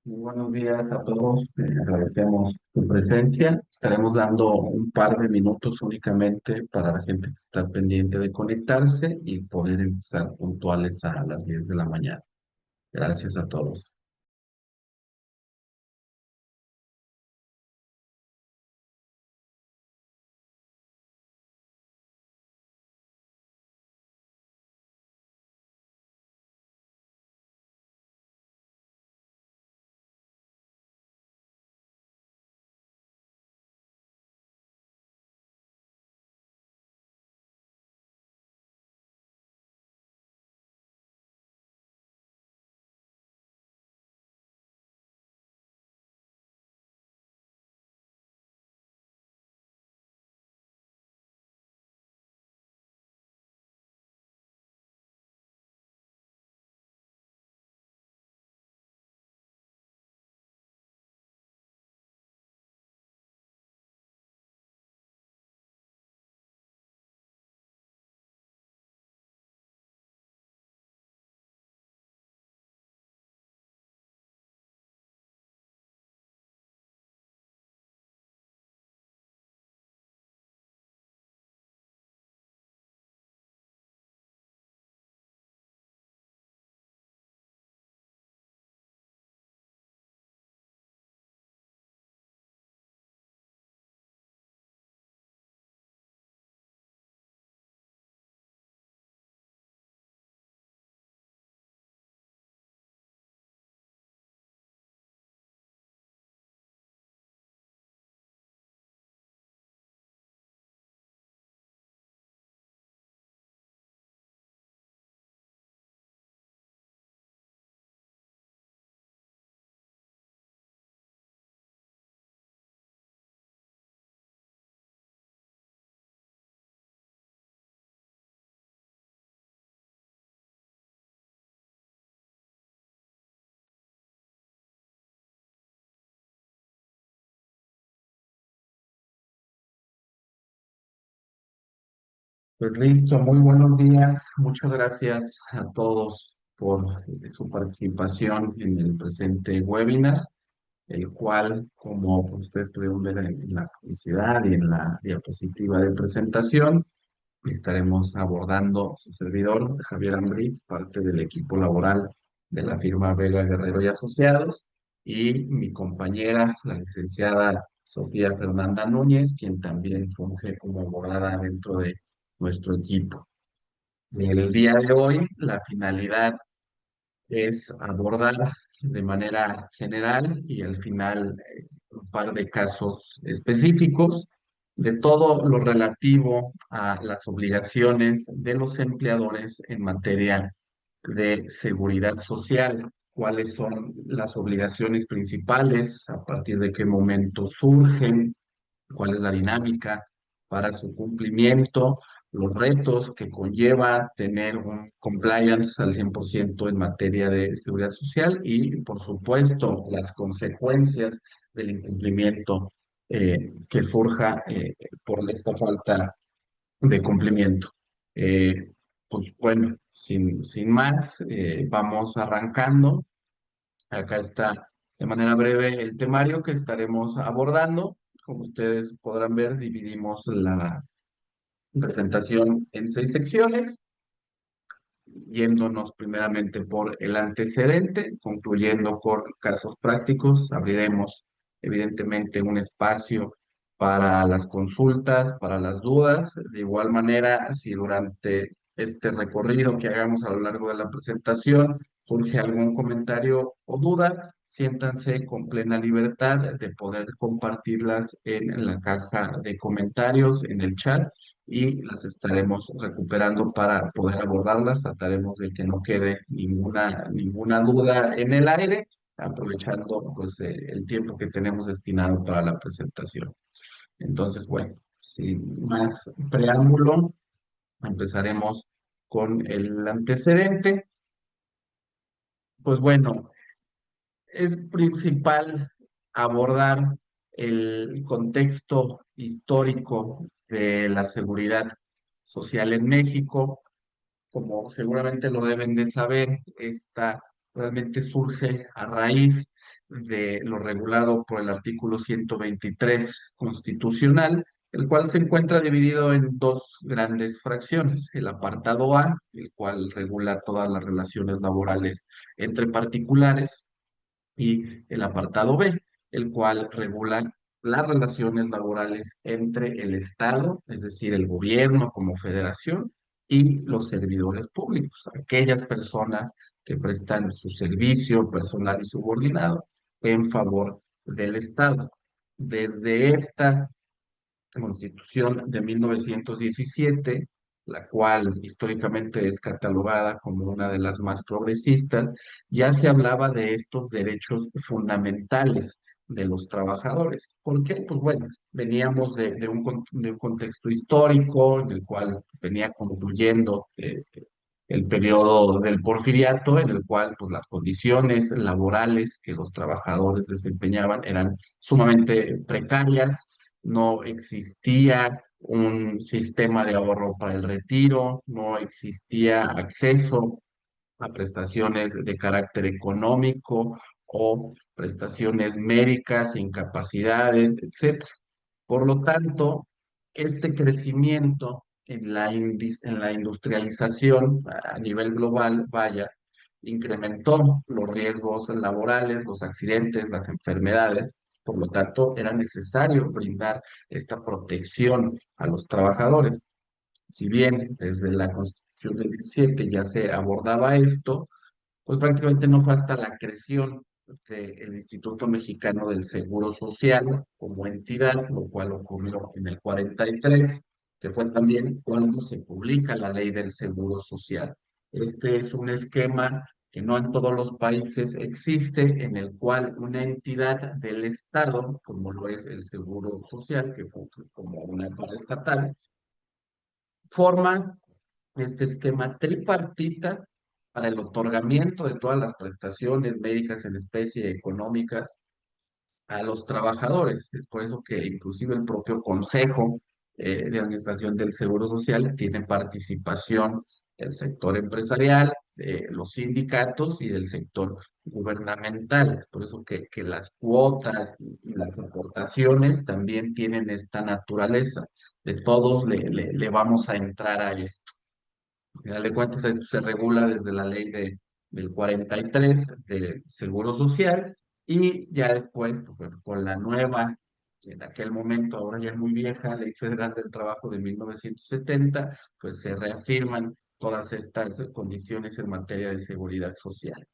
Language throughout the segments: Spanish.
Muy buenos días a todos. Agradecemos su presencia. Estaremos dando un par de minutos únicamente para la gente que está pendiente de conectarse y poder empezar puntuales a las 10 de la mañana. Gracias a todos. Pues listo, muy buenos días. Muchas gracias a todos por su participación en el presente webinar, el cual, como ustedes pudieron ver en la publicidad y en la diapositiva de presentación, estaremos abordando su servidor, Javier Ambriz, parte del equipo laboral de la firma Vega Guerrero y Asociados, y mi compañera, la licenciada Sofía Fernanda Núñez, quien también funge como abogada dentro de nuestro equipo. El día de hoy, la finalidad es abordar de manera general y al final un par de casos específicos de todo lo relativo a las obligaciones de los empleadores en materia de seguridad social. ¿Cuáles son las obligaciones principales? ¿A partir de qué momento surgen? ¿Cuál es la dinámica para su cumplimiento? Los retos que conlleva tener un compliance al 100% en materia de seguridad social y, por supuesto, las consecuencias del incumplimiento que surja por esta falta de cumplimiento. Eh, pues bueno, sin más, vamos arrancando. Acá está de manera breve el temario que estaremos abordando. Como ustedes podrán ver, dividimos la presentación en 6 secciones, yéndonos primeramente por el antecedente, concluyendo con casos prácticos. Abriremos evidentemente un espacio para las consultas, para las dudas. De igual manera, si durante este recorrido que hagamos a lo largo de la presentación surge algún comentario o duda, siéntanse con plena libertad de poder compartirlas en la caja de comentarios, en el chat, y las estaremos recuperando para poder abordarlas. Trataremos de que no quede ninguna duda en el aire, aprovechando pues, el tiempo que tenemos destinado para la presentación. Entonces, bueno, sin más preámbulo, empezaremos con el antecedente. Pues bueno, es principal abordar el contexto histórico de la seguridad social en México. Como seguramente lo deben de saber, esta realmente surge a raíz de lo regulado por el artículo 123 constitucional, el cual se encuentra dividido en dos grandes fracciones. El apartado A, el cual regula todas las relaciones laborales entre particulares, y el apartado B, el cual regula las relaciones laborales entre el Estado, es decir, el gobierno como federación, y los servidores públicos, aquellas personas que prestan su servicio personal y subordinado en favor del Estado. Desde esta Constitución de 1917, la cual históricamente es catalogada como una de las más progresistas, ya se hablaba de estos derechos fundamentales de los trabajadores. ¿Por qué? Pues bueno, veníamos de un contexto histórico en el cual venía concluyendo el periodo del Porfiriato, en el cual pues, las condiciones laborales que los trabajadores desempeñaban eran sumamente precarias, no existía un sistema de ahorro para el retiro, no existía acceso a prestaciones de carácter económico o prestaciones médicas, incapacidades, etcétera. Por lo tanto, este crecimiento en la industrialización a nivel global, vaya, incrementó los riesgos laborales, los accidentes, las enfermedades. Por lo tanto, era necesario brindar esta protección a los trabajadores. Si bien desde la Constitución del 17 ya se abordaba esto, pues prácticamente no fue hasta la creación del Instituto Mexicano del Seguro Social como entidad, lo cual ocurrió en el 43, que fue también cuando se publica la Ley del Seguro Social. Este es un esquema que no en todos los países existe, en el cual una entidad del Estado, como lo es el Seguro Social, que fue como una paraestatal, forma este esquema tripartita para el otorgamiento de todas las prestaciones médicas en especie y económicas a los trabajadores. Es por eso que inclusive el propio Consejo de Administración del Seguro Social tiene participación del sector empresarial, de los sindicatos y del sector gubernamental. Es por eso que las cuotas y las aportaciones también tienen esta naturaleza. De todos le vamos a entrar a esto. Al final de cuentas, esto se regula desde la ley del 43 del Seguro Social y ya después, pues, bueno, con la nueva, en aquel momento, ahora ya es muy vieja, Ley Federal del Trabajo de 1970, pues se reafirman todas estas condiciones en materia de seguridad social.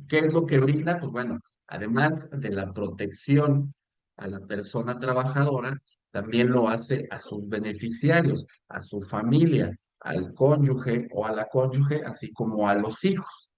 ¿Qué es lo que brinda? Pues bueno, además de la protección a la persona trabajadora, también lo hace a sus beneficiarios, a su familia, al cónyuge o a la cónyuge, así como a los hijos.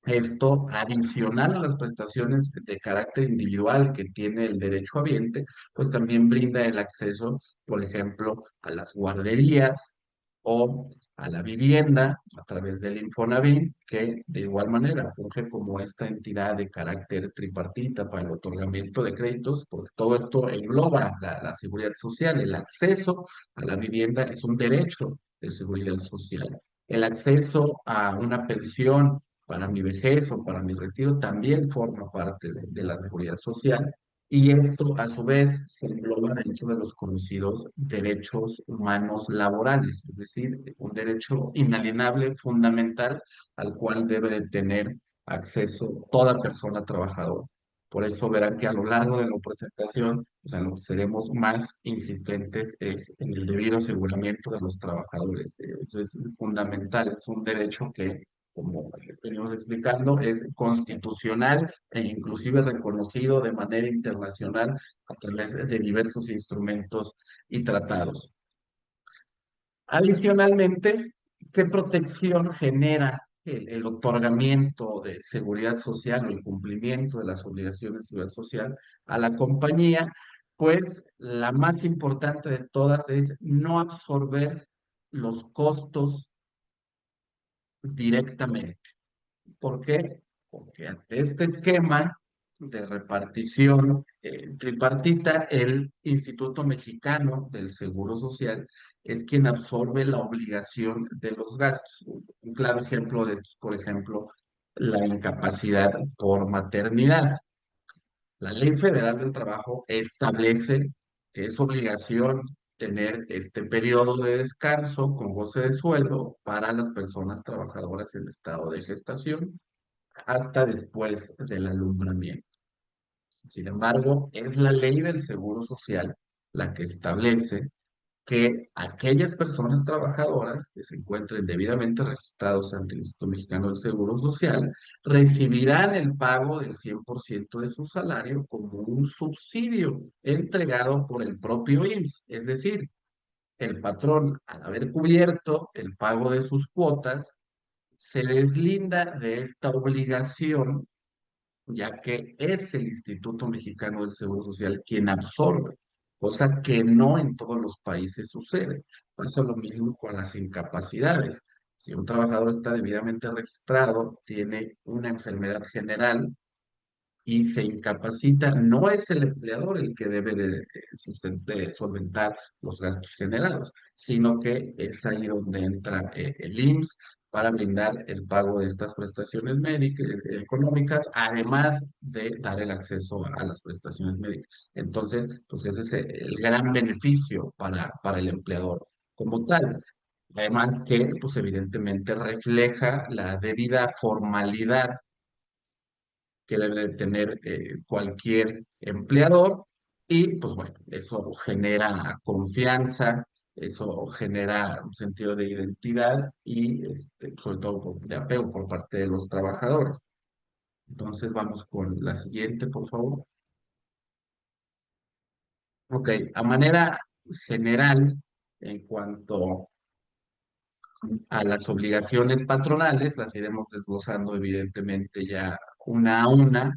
Esto, adicional a las prestaciones de carácter individual que tiene el derecho habiente, pues también brinda el acceso, por ejemplo, a las guarderías o a la vivienda a través del Infonavit, que de igual manera funge como esta entidad de carácter tripartita para el otorgamiento de créditos, porque todo esto engloba la seguridad social. El acceso a la vivienda es un derecho de seguridad social. El acceso a una pensión para mi vejez o para mi retiro también forma parte de la seguridad social y esto a su vez se engloba dentro de los conocidos derechos humanos laborales, es decir, un derecho inalienable, fundamental, al cual debe de tener acceso toda persona trabajadora. Por eso verán que a lo largo de la presentación, o sea, lo que seremos más insistentes es en el debido aseguramiento de los trabajadores. Eso es fundamental, es un derecho que como venimos explicando, es constitucional e inclusive reconocido de manera internacional a través de diversos instrumentos y tratados. Adicionalmente, ¿qué protección genera el otorgamiento de seguridad social o el cumplimiento de las obligaciones de seguridad social a la compañía? Pues la más importante de todas es no absorber los costos directamente. ¿Por qué? Porque ante este esquema de repartición tripartita, el Instituto Mexicano del Seguro Social es quien absorbe la obligación de los gastos. Un claro ejemplo de esto es, por ejemplo, la incapacidad por maternidad. La Ley Federal del Trabajo establece que es obligación tener este periodo de descanso con goce de sueldo para las personas trabajadoras en estado de gestación hasta después del alumbramiento. Sin embargo, es la ley del Seguro Social la que establece que aquellas personas trabajadoras que se encuentren debidamente registrados ante el Instituto Mexicano del Seguro Social recibirán el pago del 100% de su salario como un subsidio entregado por el propio IMSS. Es decir, el patrón, al haber cubierto el pago de sus cuotas, se deslinda de esta obligación, ya que es el Instituto Mexicano del Seguro Social quien absorbe, cosa que no en todos los países sucede. Pasa lo mismo con las incapacidades. Si un trabajador está debidamente registrado, tiene una enfermedad general, y se incapacita, no es el empleador el que debe de solventar los gastos generados, sino que es ahí donde entra el IMSS para brindar el pago de estas prestaciones médicas, económicas, además de dar el acceso a las prestaciones médicas. Entonces, pues ese es el gran beneficio para el empleador como tal. Además que, pues evidentemente refleja la debida formalidad que debe de tener cualquier empleador y pues bueno, eso genera confianza, eso genera un sentido de identidad y sobre todo de apego por parte de los trabajadores. Entonces vamos con la siguiente, por favor. Ok, a manera general, en cuanto a las obligaciones patronales, las iremos desglosando evidentemente ya una a una.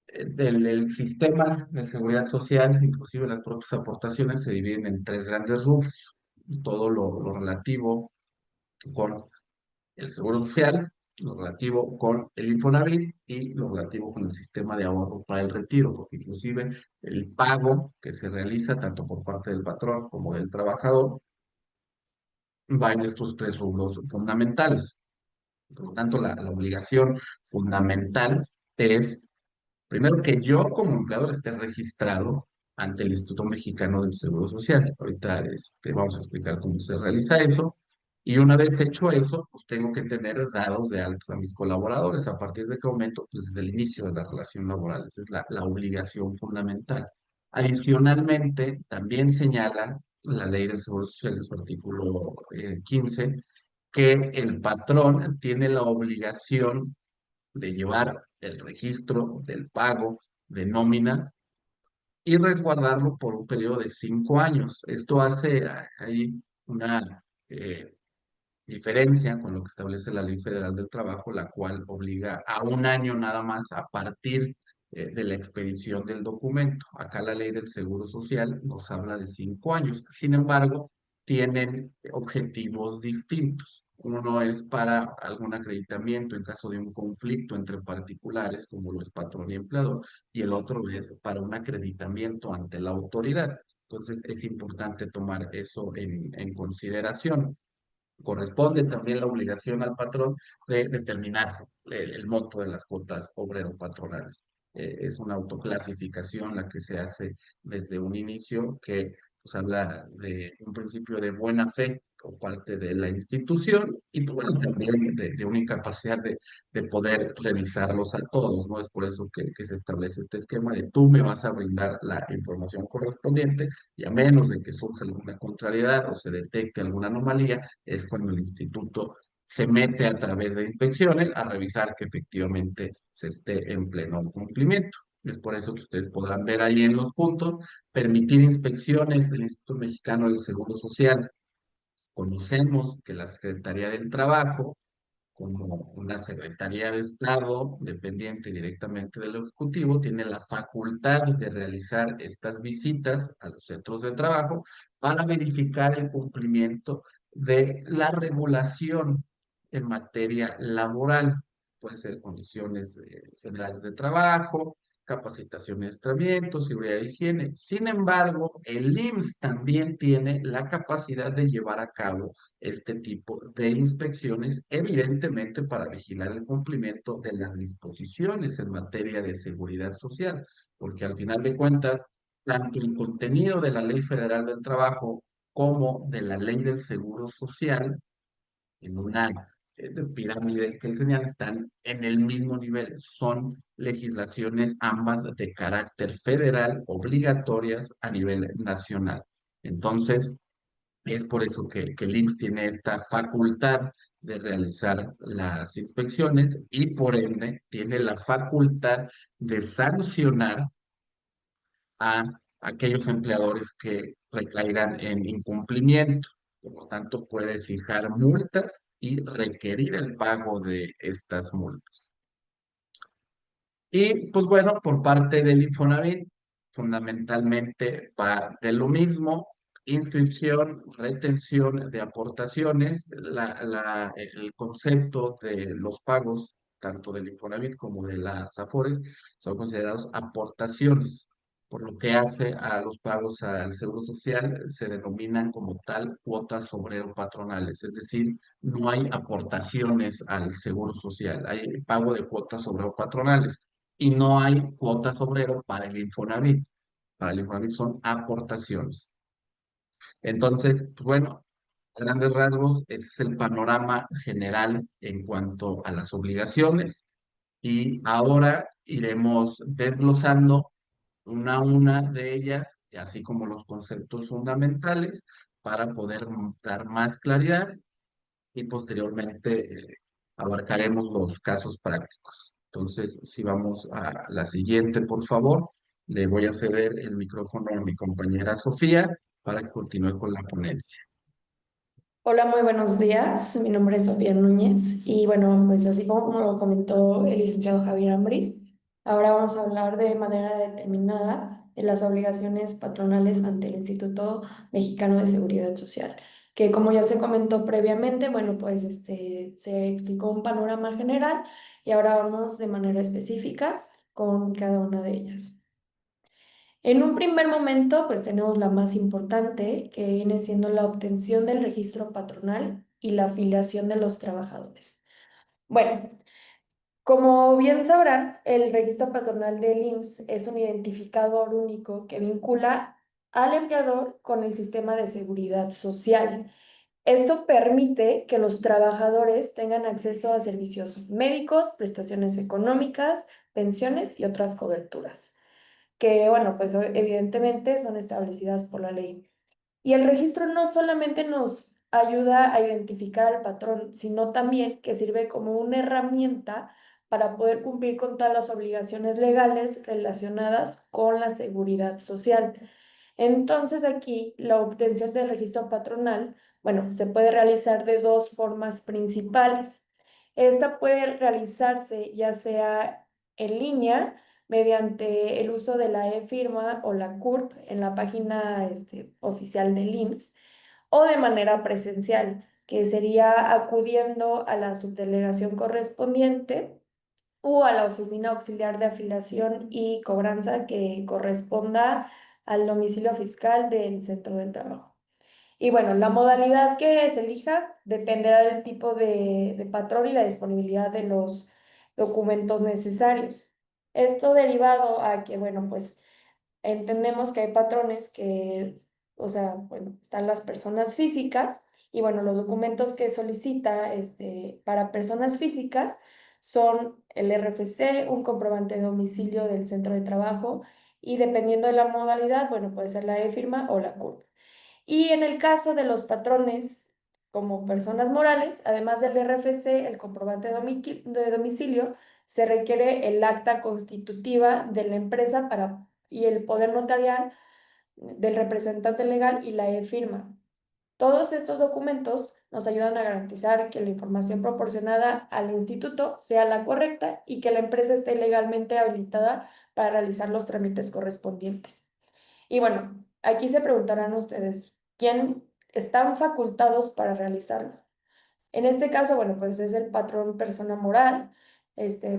Del sistema de seguridad social, inclusive las propias aportaciones, se dividen en tres grandes rubros. Todo lo relativo con el seguro social, lo relativo con el Infonavit y lo relativo con el sistema de ahorro para el retiro, porque inclusive el pago que se realiza tanto por parte del patrón como del trabajador va en estos tres rubros fundamentales. Por lo tanto, la obligación fundamental es primero, que yo como empleador esté registrado ante el Instituto Mexicano del Seguro Social. Ahorita vamos a explicar cómo se realiza eso. Y una vez hecho eso, pues tengo que tener dados de altos a mis colaboradores. A partir de qué momento, pues desde el inicio de la relación laboral. Esa es la obligación fundamental. Adicionalmente, también señala la ley del Seguro Social en su artículo 15 que el patrón tiene la obligación de llevar el registro del pago de nóminas y resguardarlo por un periodo de 5 años. Esto hace ahí una diferencia con lo que establece la Ley Federal del Trabajo, la cual obliga a un año nada más a partir de la expedición del documento. Acá la Ley del Seguro Social nos habla de 5 años. Sin embargo, tienen objetivos distintos. Uno es para algún acreditamiento en caso de un conflicto entre particulares, como lo es patrón y empleador, y el otro es para un acreditamiento ante la autoridad. Entonces, es importante tomar eso en consideración. Corresponde también la obligación al patrón de determinar el monto de las cuotas obrero-patronales. Es una autoclasificación la que se hace desde un inicio que pues, habla de un principio de buena fe por parte de la institución y pues, bueno, también de una incapacidad de poder revisarlos a todos, ¿no? Es por eso que se establece este esquema de tú me vas a brindar la información correspondiente y a menos de que surja alguna contrariedad o se detecte alguna anomalía, es cuando el instituto se mete a través de inspecciones a revisar que efectivamente se esté en pleno cumplimiento. Es por eso que ustedes podrán ver ahí en los puntos, permitir inspecciones del Instituto Mexicano del Seguro Social. Conocemos que la Secretaría del Trabajo como una Secretaría de Estado dependiente directamente del Ejecutivo, tiene la facultad de realizar estas visitas a los centros de trabajo para verificar el cumplimiento de la regulación en materia laboral. Puede ser condiciones generales de trabajo, capacitación y adiestramiento, seguridad e higiene. Sin embargo, el IMSS también tiene la capacidad de llevar a cabo este tipo de inspecciones, evidentemente para vigilar el cumplimiento de las disposiciones en materia de seguridad social, porque al final de cuentas, tanto el contenido de la Ley Federal del Trabajo como de la Ley del Seguro Social en una pirámide que señal están en el mismo nivel. Son legislaciones ambas de carácter federal, obligatorias a nivel nacional. Entonces, es por eso que el IMSS tiene esta facultad de realizar las inspecciones y por ende tiene la facultad de sancionar a aquellos empleadores que recaigan en incumplimiento. Por lo tanto, puede fijar multas y requerir el pago de estas multas. Y pues bueno, por parte del Infonavit, fundamentalmente va de lo mismo, inscripción, retención de aportaciones, el concepto de los pagos, tanto del Infonavit como de las Afores, son considerados aportaciones, por lo que hace a los pagos al Seguro Social, se denominan como tal cuotas obrero patronales, es decir, no hay aportaciones al Seguro Social, hay pago de cuotas obrero patronales y no hay cuotas obrero para el Infonavit. Para el Infonavit son aportaciones. Entonces, pues bueno, a grandes rasgos, ese es el panorama general en cuanto a las obligaciones. Y ahora iremos desglosando una a una de ellas, así como los conceptos fundamentales, para poder dar más claridad y posteriormente abarcaremos los casos prácticos. Entonces, si vamos a la siguiente, por favor, le voy a ceder el micrófono a mi compañera Sofía para que continúe con la ponencia. Hola, muy buenos días. Mi nombre es Sofía Núñez y bueno, pues así como lo comentó el licenciado Javier Ambris, ahora vamos a hablar de manera determinada de las obligaciones patronales ante el Instituto Mexicano de Seguridad Social, que como ya se comentó previamente, bueno, pues se explicó un panorama general y ahora vamos de manera específica con cada una de ellas. En un primer momento, pues tenemos la más importante, que viene siendo la obtención del registro patronal y la afiliación de los trabajadores. Bueno, como bien sabrán, el registro patronal del IMSS es un identificador único que vincula al empleador con el sistema de seguridad social. Esto permite que los trabajadores tengan acceso a servicios médicos, prestaciones económicas, pensiones y otras coberturas que, bueno, pues evidentemente son establecidas por la ley. Y el registro no solamente nos ayuda a identificar al patrón, sino también que sirve como una herramienta para poder cumplir con todas las obligaciones legales relacionadas con la seguridad social. Entonces aquí la obtención del registro patronal, bueno, se puede realizar de dos formas principales. Esta puede realizarse ya sea en línea, mediante el uso de la e-firma o la CURP en la página oficial del IMSS o de manera presencial, que sería acudiendo a la subdelegación correspondiente o a la oficina auxiliar de afiliación y cobranza que corresponda al domicilio fiscal del centro de trabajo. Y bueno, la modalidad que se elija dependerá del tipo de patrón y la disponibilidad de los documentos necesarios. Esto derivado a que, bueno, pues entendemos que hay patrones que, o sea, bueno, están las personas físicas y bueno, los documentos que solicita para personas físicas son el RFC, un comprobante de domicilio del centro de trabajo y dependiendo de la modalidad, bueno, puede ser la e-firma o la CURP. Y en el caso de los patrones como personas morales, además del RFC, el comprobante de domicilio, se requiere el acta constitutiva de la empresa y el poder notarial del representante legal y la e-firma. Todos estos documentos nos ayudan a garantizar que la información proporcionada al instituto sea la correcta y que la empresa esté legalmente habilitada para realizar los trámites correspondientes. Y bueno, aquí se preguntarán ustedes, ¿quién están facultados para realizarlo? En este caso, bueno, pues es el patrón persona moral,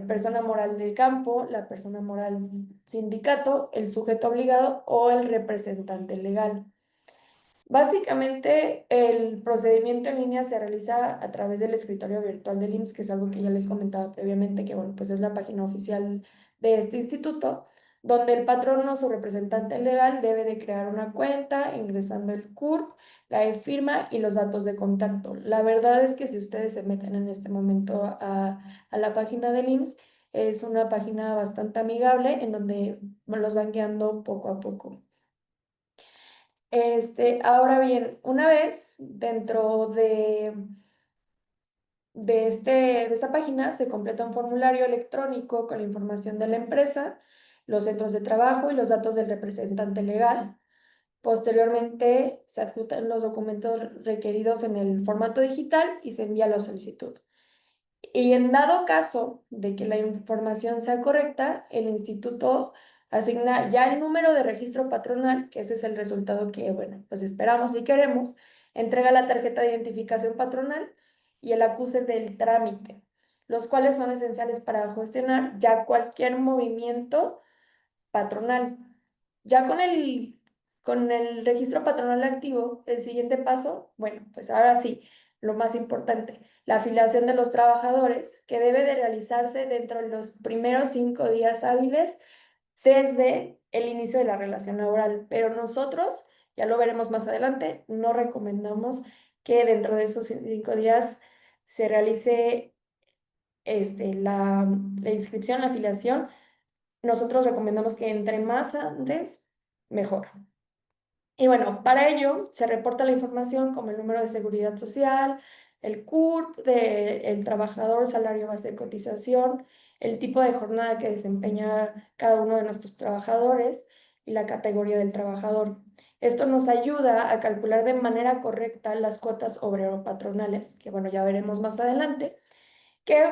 persona moral del campo, la persona moral sindicato, el sujeto obligado o el representante legal. Básicamente, el procedimiento en línea se realiza a través del escritorio virtual del IMSS, que es algo que ya les comentaba previamente, que bueno, pues es la página oficial de este instituto, donde el patrono o su representante legal debe de crear una cuenta ingresando el CURP, la e-firma y los datos de contacto. La verdad es que si ustedes se meten en este momento a la página del IMSS, es una página bastante amigable en donde los van guiando poco a poco. Ahora bien, una vez dentro de esta página se completa un formulario electrónico con la información de la empresa, los centros de trabajo y los datos del representante legal. Posteriormente se adjuntan los documentos requeridos en el formato digital y se envía la solicitud. Y en dado caso de que la información sea correcta, el instituto asigna ya el número de registro patronal, que ese es el resultado que, bueno, pues esperamos y queremos, entrega la tarjeta de identificación patronal y el acuse del trámite, los cuales son esenciales para gestionar ya cualquier movimiento patronal. Ya con el registro patronal activo, el siguiente paso, bueno, pues ahora sí, lo más importante, la afiliación de los trabajadores, que debe de realizarse dentro de los primeros 5 días hábiles desde el inicio de la relación laboral. Pero nosotros, ya lo veremos más adelante, no recomendamos que dentro de esos 5 días se realice la inscripción, la afiliación. Nosotros recomendamos que entre más antes, mejor. Y bueno, para ello se reporta la información como el número de seguridad social, el CURP del trabajador, salario base de cotización, el tipo de jornada que desempeña cada uno de nuestros trabajadores y la categoría del trabajador. Esto nos ayuda a calcular de manera correcta las cuotas obrero-patronales, que bueno, ya veremos más adelante, que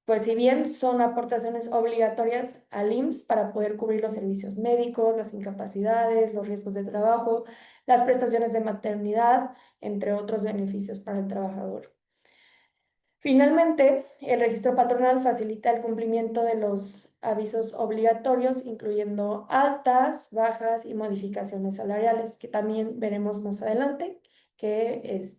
pues si bien son aportaciones obligatorias al IMSS para poder cubrir los servicios médicos, las incapacidades, los riesgos de trabajo, las prestaciones de maternidad, entre otros beneficios para el trabajador. Finalmente, el registro patronal facilita el cumplimiento de los avisos obligatorios, incluyendo altas, bajas y modificaciones salariales, que también veremos más adelante, que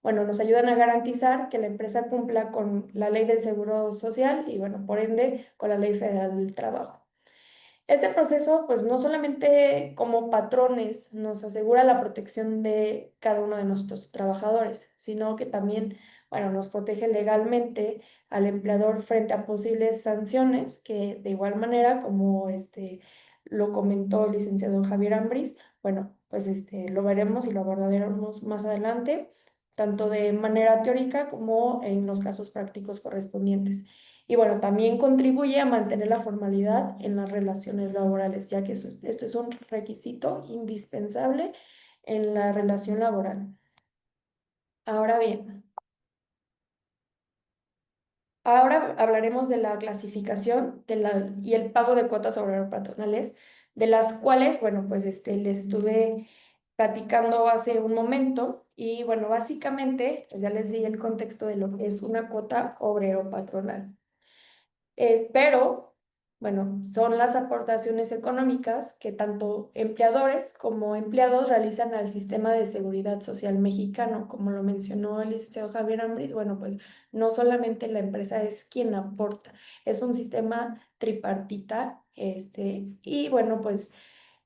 bueno, nos ayudan a garantizar que la empresa cumpla con la ley del Seguro Social y, bueno, por ende, con la ley federal del trabajo. Este proceso, pues no solamente como patrones nos asegura la protección de cada uno de nuestros trabajadores, sino que también, bueno, nos protege legalmente al empleador frente a posibles sanciones que de igual manera, como lo comentó el licenciado Javier Ambris, bueno, pues lo veremos y lo abordaremos más adelante, tanto de manera teórica como en los casos prácticos correspondientes. Y bueno, también contribuye a mantener la formalidad en las relaciones laborales, ya que este es un requisito indispensable en la relación laboral. Ahora bien, ahora hablaremos de la clasificación y el pago de cuotas obrero-patronales, de las cuales, bueno, pues les estuve platicando hace un momento. Y bueno, básicamente, pues ya les di el contexto de lo que es una cuota obrero-patronal. Pero, bueno, son las aportaciones económicas que tanto empleadores como empleados realizan al sistema de seguridad social mexicano. Como lo mencionó el licenciado Javier Ambris, bueno, pues no solamente la empresa es quien aporta, es un sistema tripartita, y bueno, pues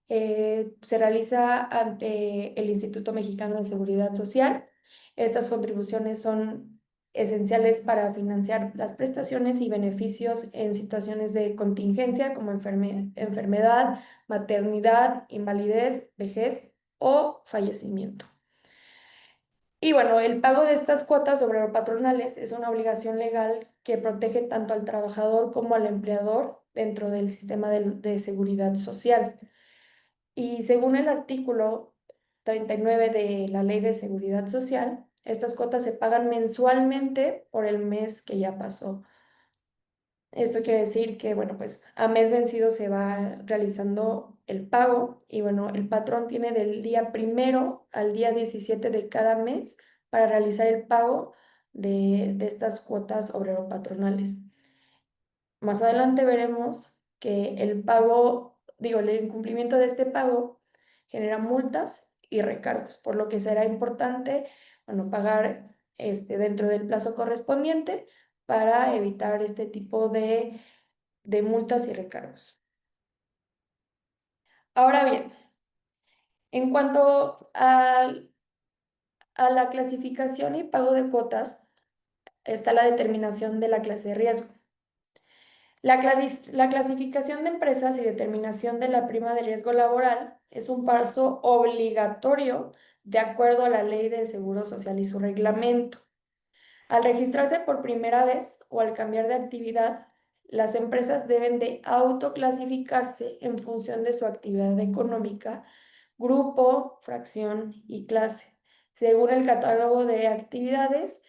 se realiza ante el Instituto Mexicano de Seguridad Social. Estas contribuciones son esenciales para financiar las prestaciones y beneficios en situaciones de contingencia como enfermedad, maternidad, invalidez, vejez o fallecimiento. Y bueno, el pago de estas cuotas obrero-patronales es una obligación legal que protege tanto al trabajador como al empleador dentro del sistema de seguridad social. Y según el artículo 39 de la Ley de Seguridad Social, estas cuotas se pagan mensualmente por el mes que ya pasó. Esto quiere decir que, bueno, pues a mes vencido se va realizando el pago y, bueno, el patrón tiene del día 1 al día 17 de cada mes para realizar el pago de estas cuotas obrero-patronales. Más adelante veremos que el incumplimiento de este pago genera multas y recargos, por lo que será importante, bueno, pagar dentro del plazo correspondiente para evitar este tipo de multas y recargos. Ahora bien, en cuanto a la clasificación y pago de cuotas, está la determinación de la clase de riesgo. La clasificación de empresas y determinación de la prima de riesgo laboral es un paso obligatorio de acuerdo a la Ley del Seguro Social y su reglamento. Al registrarse por primera vez o al cambiar de actividad, las empresas deben de autoclasificarse en función de su actividad económica, grupo, fracción y clase, según el catálogo de actividades,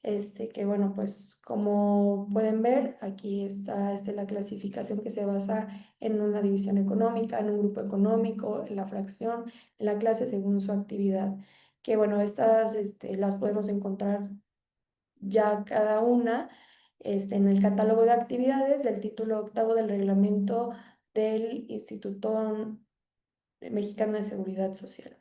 que bueno, pues como pueden ver, aquí está la clasificación que se basa en una división económica, en un grupo económico, en la fracción, en la clase según su actividad. Que bueno, estas las podemos encontrar ya cada una en el catálogo de actividades del título octavo del reglamento del Instituto Mexicano de Seguridad Social.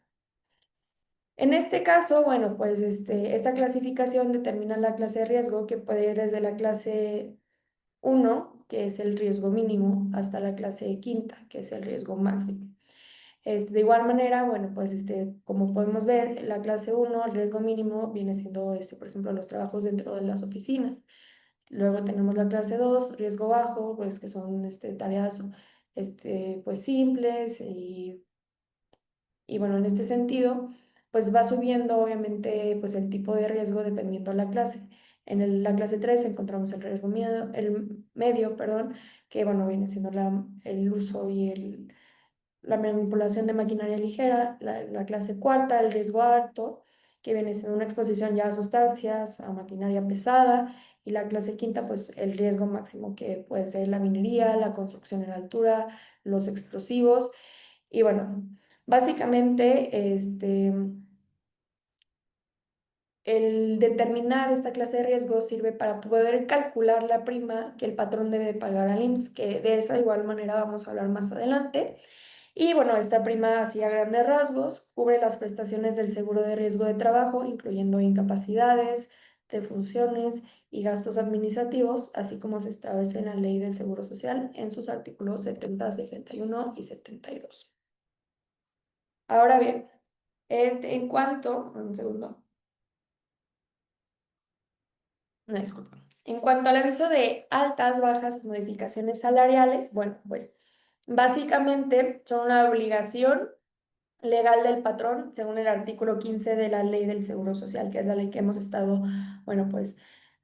En este caso, bueno, pues esta clasificación determina la clase de riesgo que puede ir desde la clase 1, que es el riesgo mínimo, hasta la clase quinta, que es el riesgo máximo. De igual manera, bueno, pues como podemos ver, la clase 1, el riesgo mínimo, viene siendo, por ejemplo, los trabajos dentro de las oficinas. Luego tenemos la clase 2, riesgo bajo, pues que son tareas pues simples y bueno, en este sentido, pues va subiendo obviamente pues el tipo de riesgo dependiendo de la clase. La clase 3 encontramos el riesgo el medio, perdón, que bueno, viene siendo el uso y la manipulación de maquinaria ligera, la clase cuarta, el riesgo alto, que viene siendo una exposición ya a sustancias, a maquinaria pesada, y la clase quinta, pues el riesgo máximo que puede ser la minería, la construcción en altura, los explosivos, y bueno, básicamente el determinar esta clase de riesgo sirve para poder calcular la prima que el patrón debe de pagar al IMSS, que de esa igual manera vamos a hablar más adelante. Y bueno, esta prima, así a grandes rasgos, cubre las prestaciones del seguro de riesgo de trabajo, incluyendo incapacidades, defunciones y gastos administrativos, así como se establece en la Ley del Seguro Social en sus artículos 70, 71 y 72. Ahora bien, un segundo, no, disculpa. En cuanto al aviso de altas, bajas, modificaciones salariales, bueno, pues básicamente son una obligación legal del patrón, según el artículo 15 de la Ley del Seguro Social, que es la ley que hemos estado, bueno, pues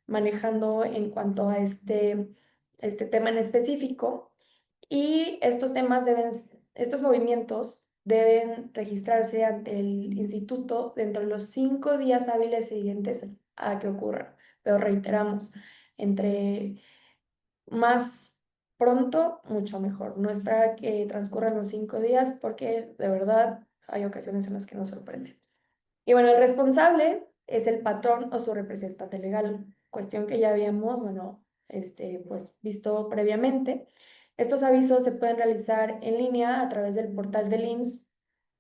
manejando en cuanto a este tema en específico. Y estos movimientos deben registrarse ante el instituto dentro de los 5 días hábiles siguientes a que ocurran. Pero reiteramos, entre más pronto, mucho mejor. No esperar a que transcurran los 5 días porque de verdad hay ocasiones en las que nos sorprende. Y bueno, el responsable es el patrón o su representante legal, cuestión que ya habíamos, bueno, pues visto previamente. Estos avisos se pueden realizar en línea a través del portal del IMSS,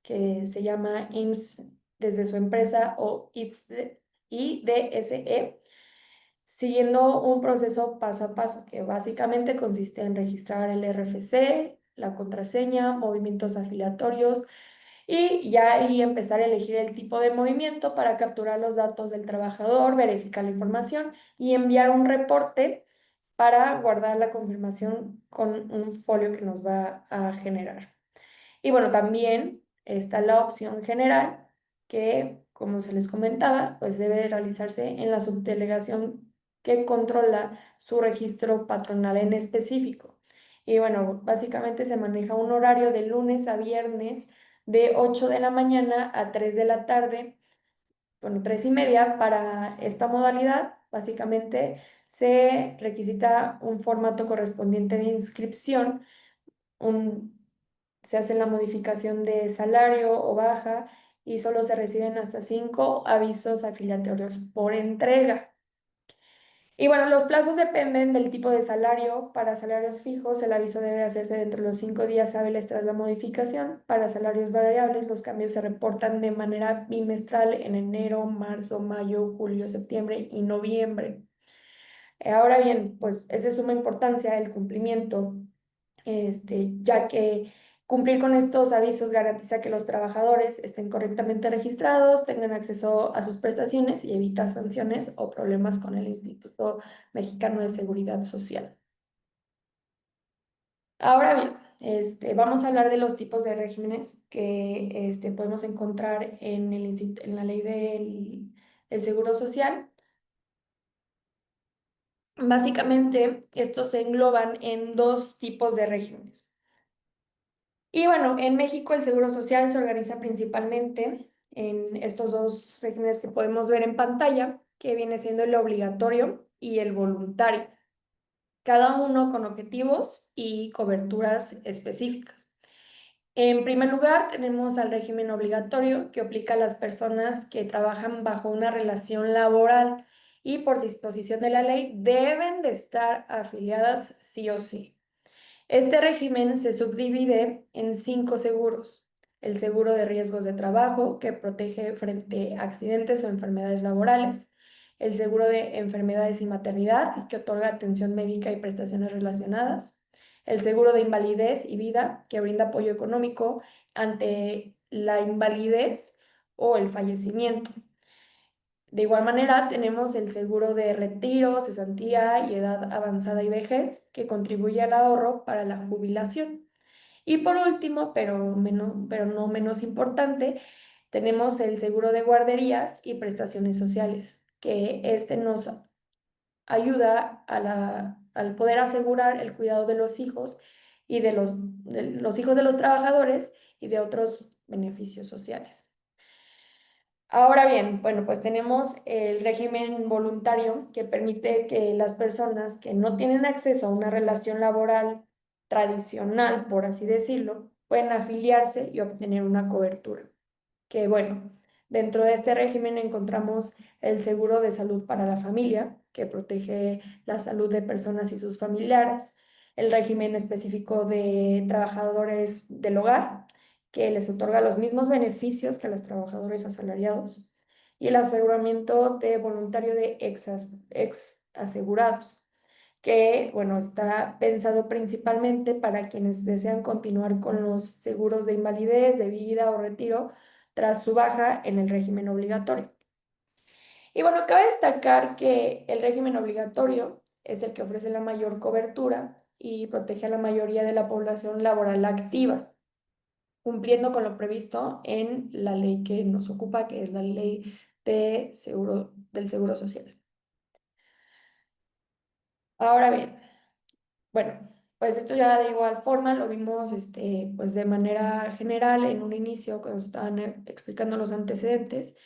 que se llama IMSS desde su empresa o IDSE, siguiendo un proceso paso a paso que básicamente consiste en registrar el RFC, la contraseña, movimientos afiliatorios y ya ahí empezar a elegir el tipo de movimiento para capturar los datos del trabajador, verificar la información y enviar un reporte para guardar la confirmación con un folio que nos va a generar. Y bueno, también está la opción general que, como se les comentaba, pues debe realizarse en la subdelegación que controla su registro patronal en específico. Y bueno, básicamente se maneja un horario de lunes a viernes de 8 de la mañana a 3 de la tarde, bueno, 3:30 para esta modalidad. Básicamente se requisita un formato correspondiente de inscripción, se hace la modificación de salario o baja y solo se reciben hasta 5 avisos afiliatorios por entrega. Y bueno, los plazos dependen del tipo de salario. Para salarios fijos, el aviso debe hacerse dentro de los 5 días hábiles tras la modificación. Para salarios variables, los cambios se reportan de manera bimestral en enero, marzo, mayo, julio, septiembre y noviembre. Ahora bien, pues es de suma importancia el cumplimiento, ya que cumplir con estos avisos garantiza que los trabajadores estén correctamente registrados, tengan acceso a sus prestaciones y evita sanciones o problemas con el Instituto Mexicano de Seguridad Social. Ahora bien, vamos a hablar de los tipos de regímenes que podemos encontrar en la ley del Seguro Social. Básicamente, estos se engloban en dos tipos de regímenes. Y bueno, en México el Seguro Social se organiza principalmente en estos dos regímenes que podemos ver en pantalla, que viene siendo el obligatorio y el voluntario, cada uno con objetivos y coberturas específicas. En primer lugar, tenemos al régimen obligatorio, que aplica a las personas que trabajan bajo una relación laboral y por disposición de la ley deben de estar afiliadas sí o sí. Este régimen se subdivide en 5 seguros. El seguro de riesgos de trabajo, que protege frente a accidentes o enfermedades laborales. El seguro de enfermedades y maternidad, que otorga atención médica y prestaciones relacionadas. El seguro de invalidez y vida, que brinda apoyo económico ante la invalidez o el fallecimiento. De igual manera, tenemos el seguro de retiro, cesantía y edad avanzada y vejez, que contribuye al ahorro para la jubilación. Y por último, pero no menos importante, tenemos el seguro de guarderías y prestaciones sociales, que nos ayuda al poder asegurar el cuidado de los hijos y de los hijos de los trabajadores y de otros beneficios sociales. Ahora bien, bueno, pues tenemos el régimen voluntario, que permite que las personas que no tienen acceso a una relación laboral tradicional, por así decirlo, pueden afiliarse y obtener una cobertura. Que bueno, dentro de este régimen encontramos el seguro de salud para la familia, que protege la salud de personas y sus familiares, el régimen específico de trabajadores del hogar, que les otorga los mismos beneficios que a los trabajadores asalariados, y el aseguramiento de voluntario de ex asegurados, que, bueno, está pensado principalmente para quienes desean continuar con los seguros de invalidez, de vida o retiro tras su baja en el régimen obligatorio. Y bueno, cabe destacar que el régimen obligatorio es el que ofrece la mayor cobertura y protege a la mayoría de la población laboral activa, cumpliendo con lo previsto en la ley que nos ocupa, que es la ley del Seguro Social. Ahora bien, bueno, pues esto ya de igual forma lo vimos pues de manera general en un inicio cuando estaban explicando los antecedentes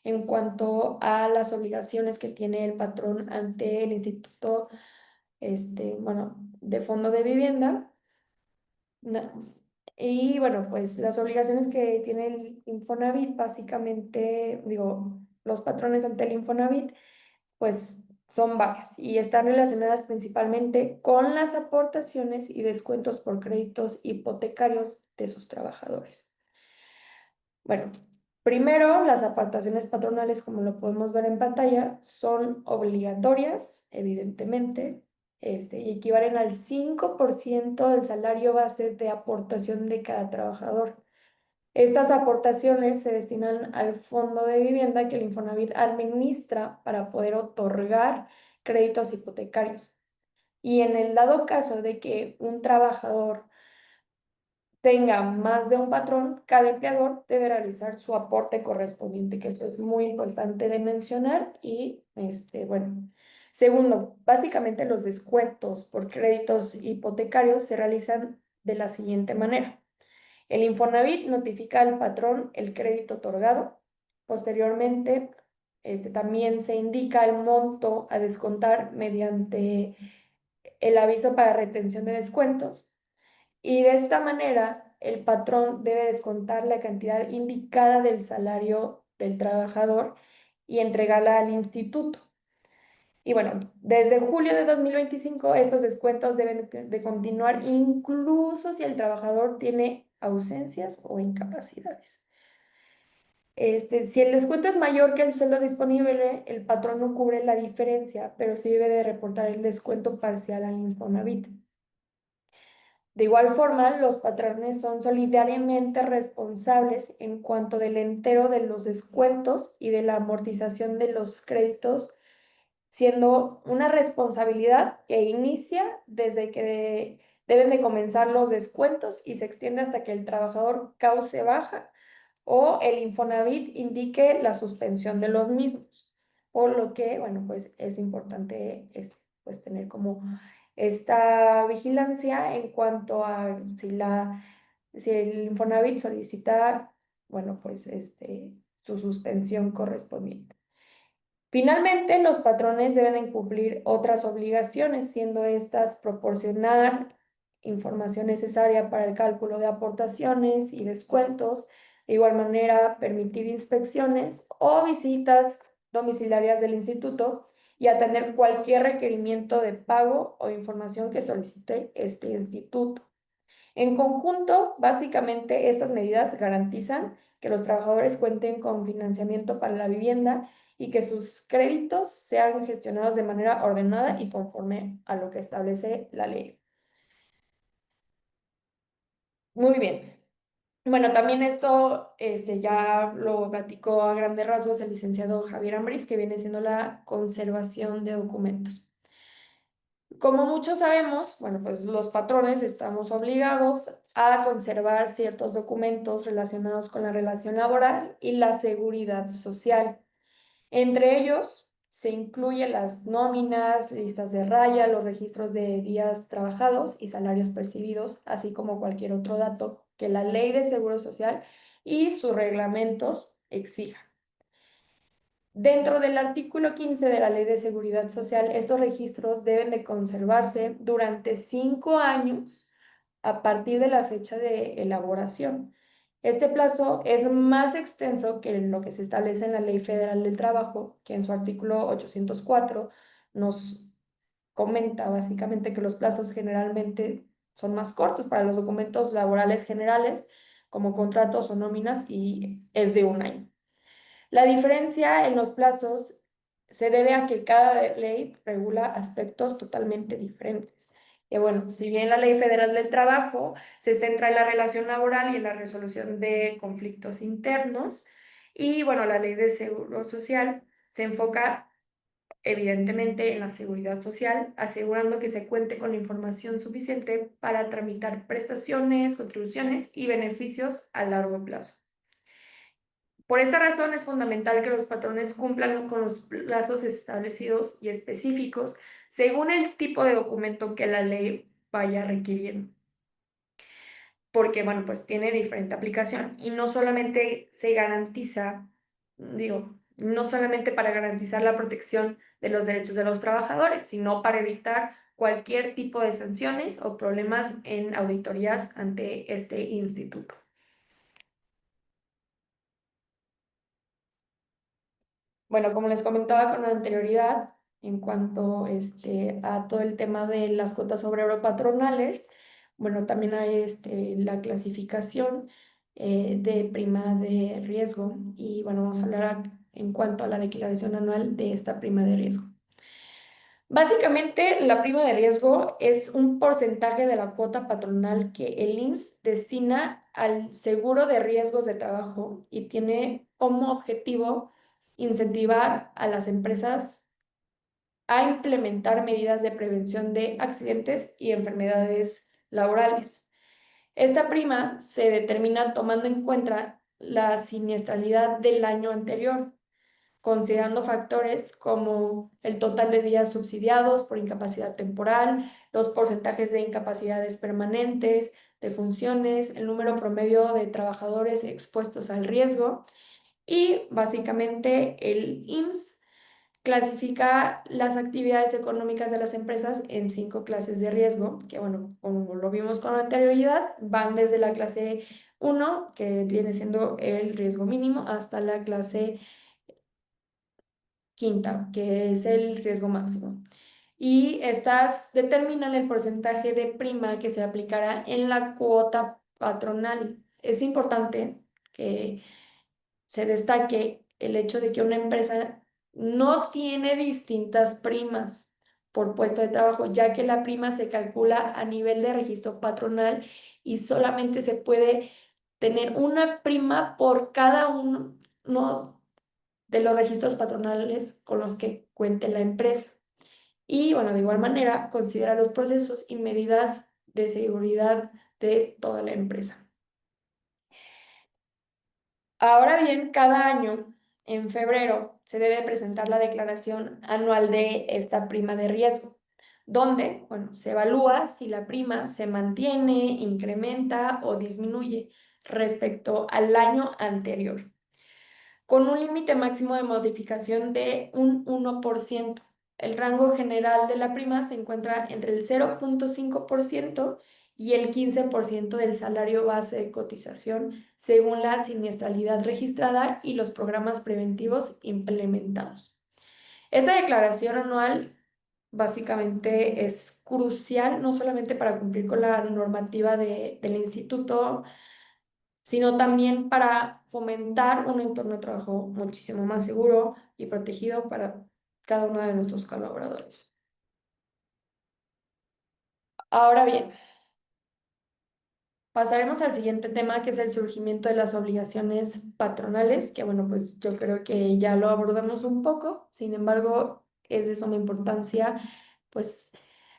en cuanto a las obligaciones que tiene el patrón ante el Instituto bueno, de Fondo de Vivienda. Y bueno, pues las obligaciones que tiene el Infonavit, básicamente, digo, los patrones ante el Infonavit pues son varias y están relacionadas principalmente con las aportaciones y descuentos por créditos hipotecarios de sus trabajadores. Bueno, primero, las aportaciones patronales, como lo podemos ver en pantalla, son obligatorias, evidentemente, y equivalen al 5% del salario base de aportación de cada trabajador. Estas aportaciones se destinan al fondo de vivienda que el Infonavit administra para poder otorgar créditos hipotecarios. Y en el dado caso de que un trabajador tenga más de un patrón, cada empleador debe realizar su aporte correspondiente, que esto es muy importante de mencionar. Y bueno, segundo, básicamente los descuentos por créditos hipotecarios se realizan de la siguiente manera. El Infonavit notifica al patrón el crédito otorgado. Posteriormente, también se indica el monto a descontar mediante el aviso para retención de descuentos. Y de esta manera, el patrón debe descontar la cantidad indicada del salario del trabajador y entregarla al instituto. Y bueno, desde julio de 2025 estos descuentos deben de continuar incluso si el trabajador tiene ausencias o incapacidades. Si el descuento es mayor que el sueldo disponible, el patrón no cubre la diferencia, pero sí debe de reportar el descuento parcial al Infonavit. De igual forma, los patrones son solidariamente responsables en cuanto del entero de los descuentos y de la amortización de los créditos, siendo una responsabilidad que inicia desde que deben de comenzar los descuentos y se extiende hasta que el trabajador cause baja o el Infonavit indique la suspensión de los mismos. Por lo que, bueno, pues es importante pues, tener como esta vigilancia en cuanto a si el Infonavit solicita, bueno, pues su suspensión correspondiente. Finalmente, los patrones deben cumplir otras obligaciones, siendo estas proporcionar información necesaria para el cálculo de aportaciones y descuentos, de igual manera permitir inspecciones o visitas domiciliarias del instituto y atender cualquier requerimiento de pago o información que solicite este instituto. En conjunto, básicamente estas medidas garantizan que los trabajadores cuenten con financiamiento para la vivienda y que sus créditos sean gestionados de manera ordenada y conforme a lo que establece la ley. Muy bien. Bueno, también esto ya lo platicó a grandes rasgos el licenciado Javier Ambris, que viene siendo la conservación de documentos. Como muchos sabemos, bueno, pues los patrones estamos obligados a conservar ciertos documentos relacionados con la relación laboral y la seguridad social. Entre ellos se incluyen las nóminas, listas de raya, los registros de días trabajados y salarios percibidos, así como cualquier otro dato que la Ley de Seguro Social y sus reglamentos exijan. Dentro del artículo 15 de la Ley de Seguridad Social, estos registros deben de conservarse durante 5 años a partir de la fecha de elaboración. Este plazo es más extenso que lo que se establece en la Ley Federal del Trabajo, que en su artículo 804 nos comenta básicamente que los plazos generalmente son más cortos para los documentos laborales generales, como contratos o nóminas, y es de 1 año. La diferencia en los plazos se debe a que cada ley regula aspectos totalmente diferentes. Y bueno, si bien la Ley Federal del Trabajo se centra en la relación laboral y en la resolución de conflictos internos, y bueno, la Ley de Seguro Social se enfoca evidentemente en la seguridad social, asegurando que se cuente con la información suficiente para tramitar prestaciones, contribuciones y beneficios a largo plazo. Por esta razón es fundamental que los patrones cumplan con los plazos establecidos y específicos según el tipo de documento que la ley vaya requiriendo, porque bueno, pues tiene diferente aplicación y no solamente se garantiza, no solamente para garantizar la protección de los derechos de los trabajadores, sino para evitar cualquier tipo de sanciones o problemas en auditorías ante este instituto. Bueno, como les comentaba con anterioridad, en cuanto a todo el tema de las cuotas patronales, bueno, también hay la clasificación de prima de riesgo y bueno, vamos a hablar en cuanto a la declaración anual de esta prima de riesgo. Básicamente, la prima de riesgo es un porcentaje de la cuota patronal que el IMSS destina al seguro de riesgos de trabajo y tiene como objetivo incentivar a las empresas a implementar medidas de prevención de accidentes y enfermedades laborales. Esta prima se determina tomando en cuenta la siniestralidad del año anterior, considerando factores como el total de días subsidiados por incapacidad temporal, los porcentajes de incapacidades permanentes, de funciones, el número promedio de trabajadores expuestos al riesgo y básicamente el IMSS clasifica las actividades económicas de las empresas en 5 clases de riesgo, que bueno, como lo vimos con anterioridad, van desde la clase 1, que viene siendo el riesgo mínimo, hasta la clase quinta, que es el riesgo máximo. Y estas determinan el porcentaje de prima que se aplicará en la cuota patronal. Es importante que se destaque el hecho de que una empresa no tiene distintas primas por puesto de trabajo, ya que la prima se calcula a nivel de registro patronal y solamente se puede tener una prima por cada uno de los registros patronales con los que cuente la empresa. Y bueno, de igual manera, considera los procesos y medidas de seguridad de toda la empresa. Ahora bien, cada año, en febrero, se debe presentar la declaración anual de esta prima de riesgo, donde, bueno, se evalúa si la prima se mantiene, incrementa o disminuye respecto al año anterior, con un límite máximo de modificación de un 1%. El rango general de la prima se encuentra entre el 0,5% y el 15% del salario base de cotización, según la siniestralidad registrada y los programas preventivos implementados. Esta declaración anual básicamente es crucial no solamente para cumplir con la normativa del instituto, sino también para fomentar un entorno de trabajo muchísimo más seguro y protegido para cada uno de nuestros colaboradores. Ahora bien, pasaremos al siguiente tema, que es el surgimiento de las obligaciones patronales, que bueno, pues yo creo que ya lo abordamos un poco, sin embargo, es de suma importancia, pues,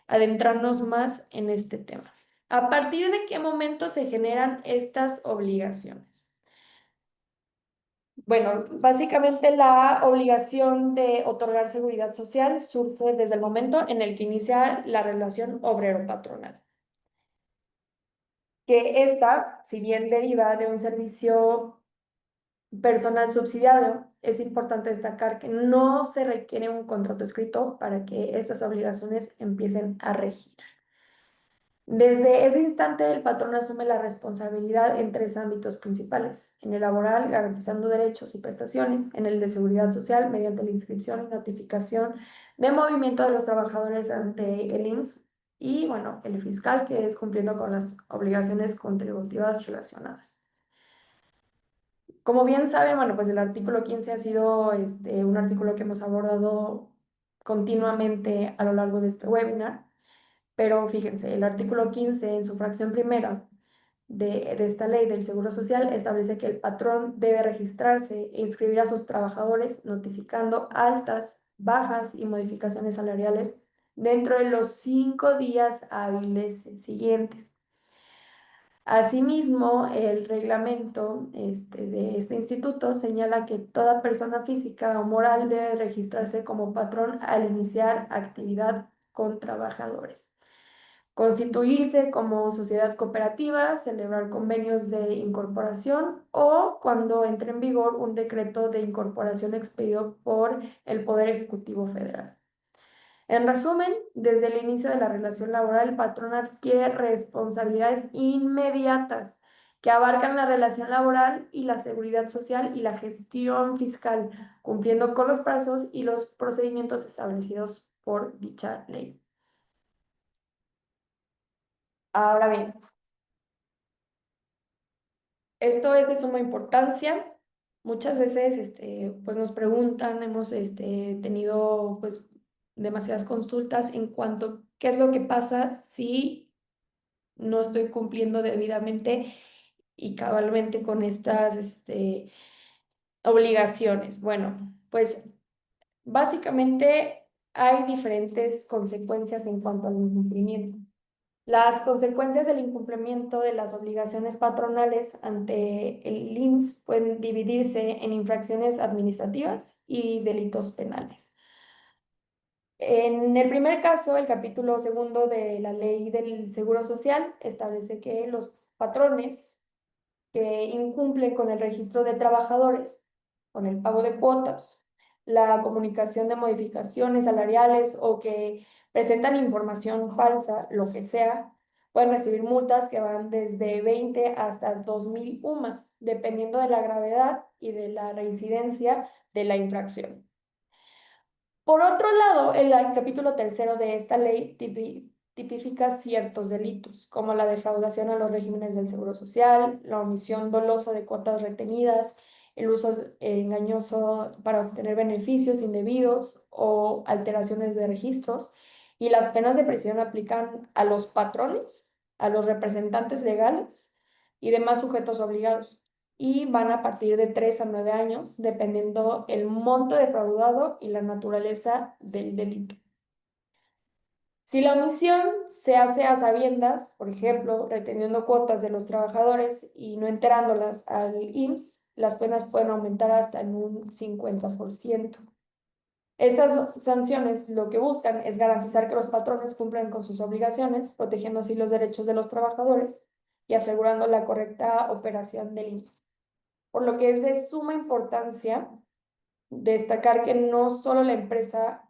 adentrarnos más en este tema. ¿A partir de qué momento se generan estas obligaciones? Bueno, básicamente la obligación de otorgar seguridad social surge desde el momento en el que inicia la relación obrero-patronal, que esta, si bien deriva de un servicio personal subsidiado, es importante destacar que no se requiere un contrato escrito para que esas obligaciones empiecen a regir. Desde ese instante, el patrón asume la responsabilidad en tres ámbitos principales: en el laboral, garantizando derechos y prestaciones; en el de seguridad social, mediante la inscripción y notificación de movimiento de los trabajadores ante el IMSS; y, bueno, el fiscal, que es cumpliendo con las obligaciones contributivas relacionadas. Como bien saben, bueno, pues el artículo 15 ha sido un artículo que hemos abordado continuamente a lo largo de este webinar. Pero fíjense, el artículo 15 en su fracción primera de esta ley del Seguro Social establece que el patrón debe registrarse e inscribir a sus trabajadores notificando altas, bajas y modificaciones salariales dentro de los 5 días hábiles siguientes. Asimismo, el reglamento de este instituto señala que toda persona física o moral debe registrarse como patrón al iniciar actividad con trabajadores, constituirse como sociedad cooperativa, celebrar convenios de incorporación o cuando entre en vigor un decreto de incorporación expedido por el Poder Ejecutivo Federal. En resumen, desde el inicio de la relación laboral, el patrón adquiere responsabilidades inmediatas que abarcan la relación laboral y la seguridad social y la gestión fiscal, cumpliendo con los plazos y los procedimientos establecidos por dicha ley. Ahora bien, esto es de suma importancia. Muchas veces, pues nos preguntan, hemos tenido pues demasiadas consultas en cuanto a qué es lo que pasa si no estoy cumpliendo debidamente y cabalmente con estas obligaciones. Bueno, pues básicamente hay diferentes consecuencias en cuanto al incumplimiento. Las consecuencias del incumplimiento de las obligaciones patronales ante el IMSS pueden dividirse en infracciones administrativas y delitos penales. En el primer caso, el capítulo segundo de la Ley del Seguro Social establece que los patrones que incumplen con el registro de trabajadores, con el pago de cuotas, la comunicación de modificaciones salariales o que presentan información falsa, lo que sea, pueden recibir multas que van desde 20 hasta 2,000 UMAS, dependiendo de la gravedad y de la reincidencia de la infracción. Por otro lado, el capítulo tercero de esta ley tipifica ciertos delitos, como la defraudación a los regímenes del Seguro Social, la omisión dolosa de cuotas retenidas, el uso engañoso para obtener beneficios indebidos o alteraciones de registros, y las penas de prisión aplican a los patrones, a los representantes legales y demás sujetos obligados y van a partir de 3 a 9 años, dependiendo el monto defraudado y la naturaleza del delito. Si la omisión se hace a sabiendas, por ejemplo, reteniendo cuotas de los trabajadores y no enterándolas al IMSS, las penas pueden aumentar hasta en un 50%. Estas sanciones lo que buscan es garantizar que los patrones cumplan con sus obligaciones, protegiendo así los derechos de los trabajadores y asegurando la correcta operación del IMSS. Por lo que es de suma importancia destacar que no solo la empresa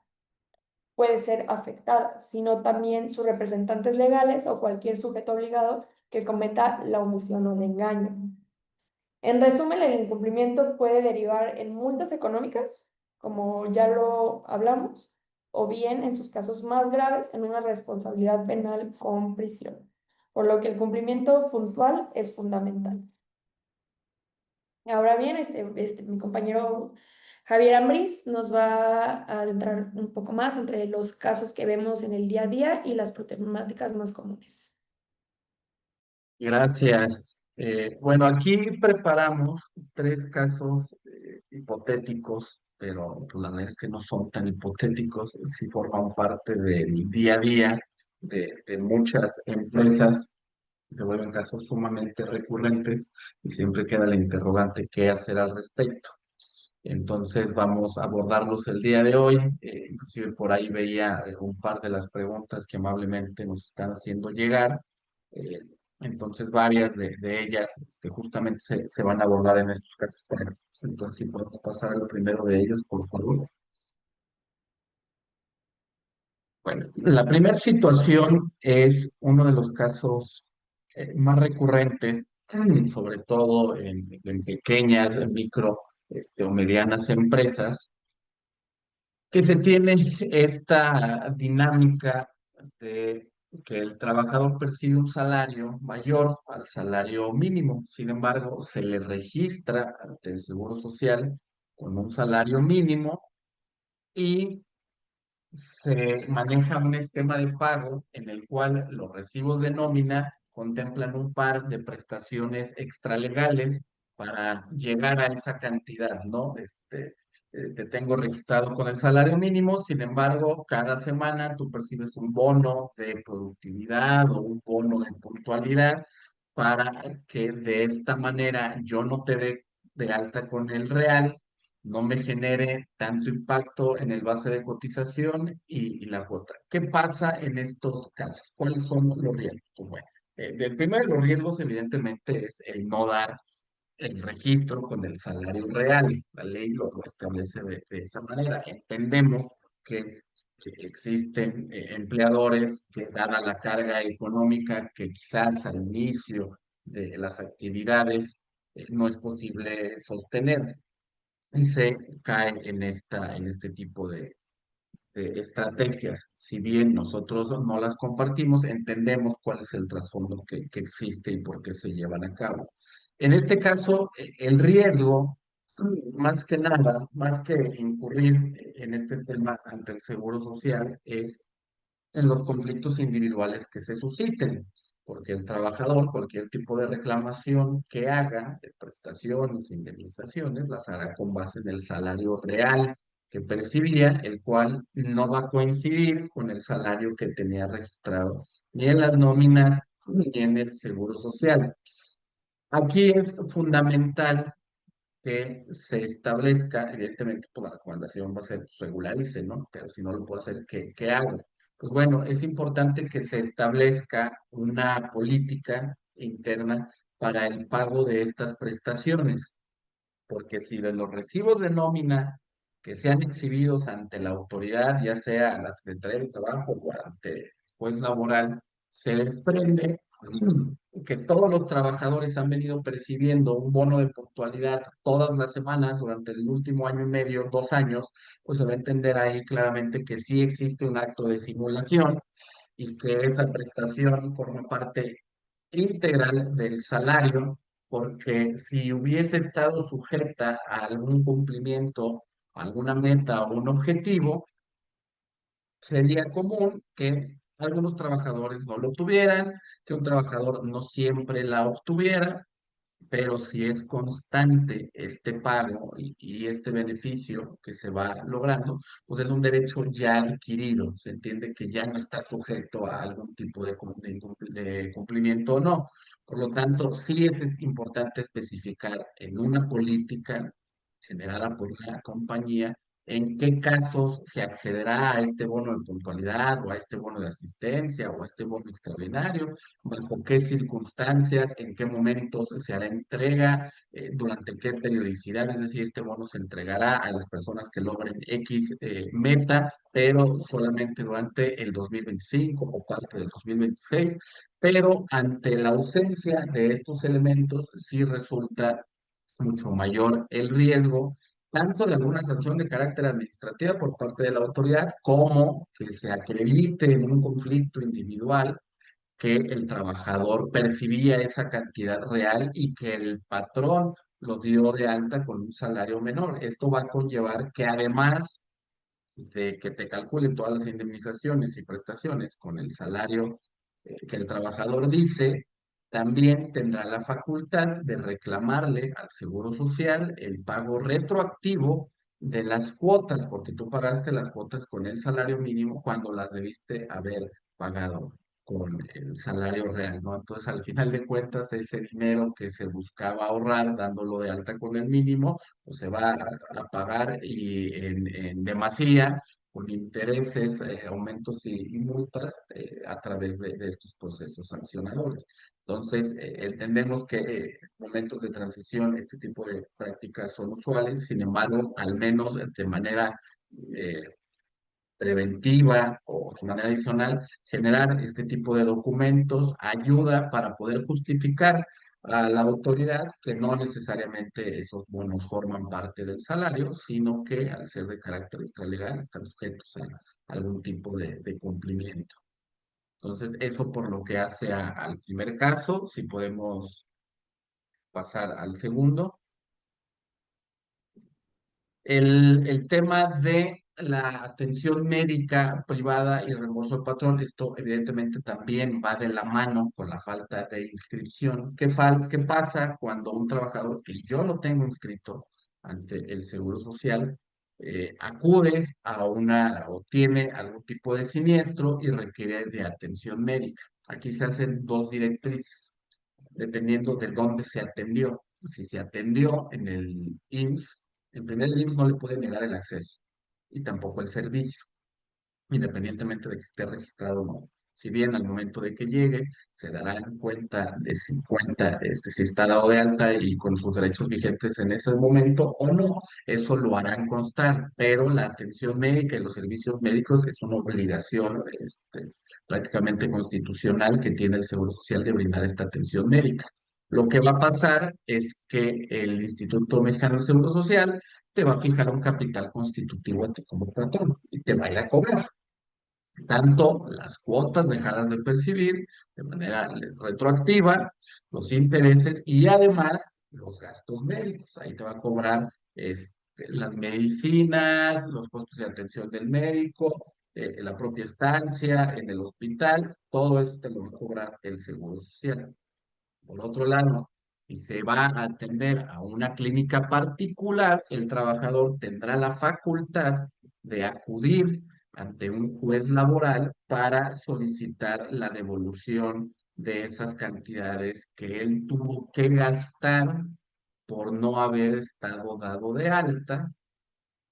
puede ser afectada, sino también sus representantes legales o cualquier sujeto obligado que cometa la omisión o el engaño. En resumen, el incumplimiento puede derivar en multas económicas, como ya lo hablamos, o bien, en sus casos más graves, en una responsabilidad penal con prisión, por lo que el cumplimiento puntual es fundamental. Ahora bien, mi compañero Javier Ambriz nos va a adentrar un poco más entre los casos que vemos en el día a día y las problemáticas más comunes. Gracias. Bueno, aquí preparamos tres casos hipotéticos, pero pues, la verdad es que no son tan hipotéticos, sí forman parte del día a día de muchas empresas, se vuelven casos sumamente recurrentes y siempre queda la interrogante qué hacer al respecto. Entonces vamos a abordarlos el día de hoy. Inclusive por ahí veía un par de las preguntas que amablemente nos están haciendo llegar. Eh, entonces varias de ellas justamente se van a abordar en estos casos. Entonces si podemos pasar al primero de ellos, por favor. Bueno, la primera situación es uno de los casos más recurrentes, sobre todo en pequeñas, micro, o medianas empresas que se tiene esta dinámica de que el trabajador percibe un salario mayor al salario mínimo. Sin embargo, se le registra ante el Seguro Social con un salario mínimo y se maneja un esquema de pago en el cual los recibos de nómina contemplan un par de prestaciones extralegales para llegar a esa cantidad, ¿no? Te tengo registrado con el salario mínimo, sin embargo, cada semana tú percibes un bono de productividad o un bono de puntualidad para que de esta manera yo no te dé de alta con el real, no me genere tanto impacto en el base de cotización y la cuota. ¿Qué pasa en estos casos? ¿Cuáles son los riesgos? Pues bueno, el primero de los riesgos evidentemente es el no dar el registro con el salario real. La ley lo establece de esa manera. Entendemos que existen empleadores que, dada la carga económica que quizás al inicio de las actividades no es posible sostener y se cae en este tipo de estrategias. Si bien nosotros no las compartimos, entendemos cuál es el trasfondo que existe y por qué se llevan a cabo. En este caso, el riesgo, más que nada, más que incurrir en este tema ante el Seguro Social, es en los conflictos individuales que se susciten, porque el trabajador, cualquier tipo de reclamación que haga de prestaciones, indemnizaciones, las hará con base en el salario real que percibía, el cual no va a coincidir con el salario que tenía registrado ni en las nóminas ni en el seguro social. Aquí es fundamental que se establezca, evidentemente, pues la recomendación va a ser pues, regularice, ¿no? Pero si no lo puedo hacer, ¿qué hago? Pues bueno, es importante que se establezca una política interna para el pago de estas prestaciones, porque si de los recibos de nómina que sean exhibidos ante la autoridad, ya sea la Secretaría de Trabajo o ante el juez laboral, se desprende que todos los trabajadores han venido percibiendo un bono de puntualidad todas las semanas durante el último año y medio, 2 años, pues se va a entender ahí claramente que sí existe un acto de simulación y que esa prestación forma parte integral del salario, porque si hubiese estado sujeta a algún cumplimiento, alguna meta o un objetivo, sería común que algunos trabajadores no lo tuvieran, que un trabajador no siempre la obtuviera, pero si es constante este pago y este beneficio que se va logrando, pues es un derecho ya adquirido. Se entiende que ya no está sujeto a algún tipo de cumplimiento o no. Por lo tanto, sí es importante especificar en una política generada por la compañía en qué casos se accederá a este bono de puntualidad o a este bono de asistencia o a este bono extraordinario, bajo qué circunstancias, en qué momentos se hará entrega, durante qué periodicidad, es decir, este bono se entregará a las personas que logren X meta, pero solamente durante el 2025 o parte del 2026, pero ante la ausencia de estos elementos sí resulta mucho mayor el riesgo tanto de alguna sanción de carácter administrativa por parte de la autoridad, como que se acredite en un conflicto individual que el trabajador percibía esa cantidad real y que el patrón lo dio de alta con un salario menor. Esto va a conllevar que además de que te calculen todas las indemnizaciones y prestaciones con el salario que el trabajador dice, también tendrá la facultad de reclamarle al Seguro Social el pago retroactivo de las cuotas, porque tú pagaste las cuotas con el salario mínimo cuando las debiste haber pagado con el salario real, ¿no? Entonces, al final de cuentas, ese dinero que se buscaba ahorrar dándolo de alta con el mínimo, pues se va a pagar y en demasía con intereses, aumentos y multas a través de estos procesos sancionadores. Entonces, entendemos que en momentos de transición este tipo de prácticas son usuales, sin embargo, al menos de manera eh, preventiva o de manera adicional, generar este tipo de documentos ayuda para poder justificar a la autoridad que no necesariamente esos bonos forman parte del salario, sino que al ser de carácter extralegal están sujetos a algún tipo de cumplimiento. Entonces, eso por lo que hace al primer caso, si podemos pasar al segundo. El tema de la atención médica privada y reembolso al patrón, esto evidentemente también va de la mano con la falta de inscripción. ¿Qué pasa cuando un trabajador que yo no tengo inscrito ante el Seguro Social acude a una o tiene algún tipo de siniestro y requiere de atención médica? Aquí se hacen dos directrices dependiendo de dónde se atendió. Si se atendió en el IMSS, en primer el IMSS no le puede negar el acceso y tampoco el servicio, independientemente de que esté registrado o no. Si bien al momento de que llegue se dará en cuenta de si está dado de alta y con sus derechos vigentes en ese momento o no, eso lo harán constar, pero la atención médica y los servicios médicos es una obligación prácticamente constitucional que tiene el Seguro Social de brindar esta atención médica. Lo que va a pasar es que el Instituto Mexicano del Seguro Social te va a fijar un capital constitutivo a ti como patrón y te va a ir a cobrar tanto las cuotas dejadas de percibir de manera retroactiva, los intereses y además los gastos médicos. Ahí te va a cobrar las medicinas, los costos de atención del médico, la propia estancia en el hospital, todo eso te lo va a cobrar el Seguro Social. Por otro lado, si se va a atender a una clínica particular, el trabajador tendrá la facultad de acudir ante un juez laboral para solicitar la devolución de esas cantidades que él tuvo que gastar por no haber estado dado de alta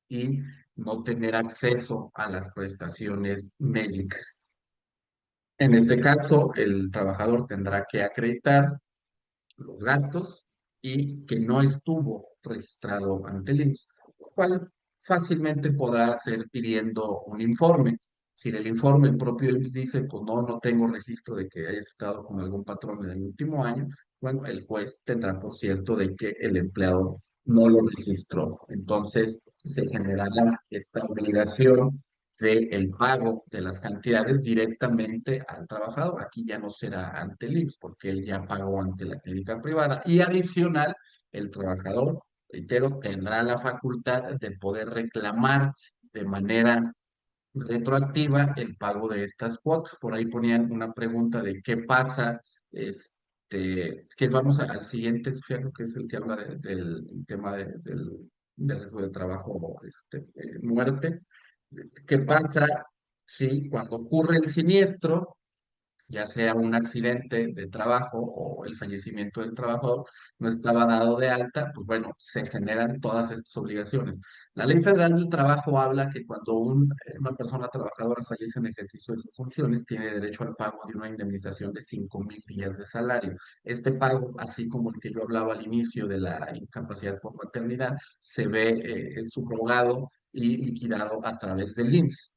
y no tener acceso a las prestaciones médicas. En este caso, el trabajador tendrá que acreditar los gastos y que no estuvo registrado ante el IMSS, lo cual fácilmente podrá hacer pidiendo un informe. Si en el informe el propio IMSS dice, pues no, no tengo registro de que hayas estado con algún patrón en el último año, bueno, el juez tendrá por cierto de que el empleador no lo registró. Entonces, se generará esta obligación del pago de las cantidades directamente al trabajador. Aquí ya no será ante el IMSS, porque él ya pagó ante la clínica privada. Y adicional, el trabajador, reitero, tendrá la facultad de poder reclamar de manera retroactiva el pago de estas cuotas. Por ahí ponían una pregunta de qué pasa, que vamos al siguiente, Sofía, que es el que habla del tema del riesgo de trabajo, muerte. ¿Qué pasa si cuando ocurre el siniestro, ya sea un accidente de trabajo o el fallecimiento del trabajador, no estaba dado de alta? Pues bueno, se generan todas estas obligaciones. La Ley Federal del Trabajo habla que cuando una persona trabajadora fallece en ejercicio de sus funciones, tiene derecho al pago de una indemnización de 5,000 días de salario. Este pago, así como el que yo hablaba al inicio de la incapacidad por maternidad, se ve subrogado y liquidado a través del IMSS,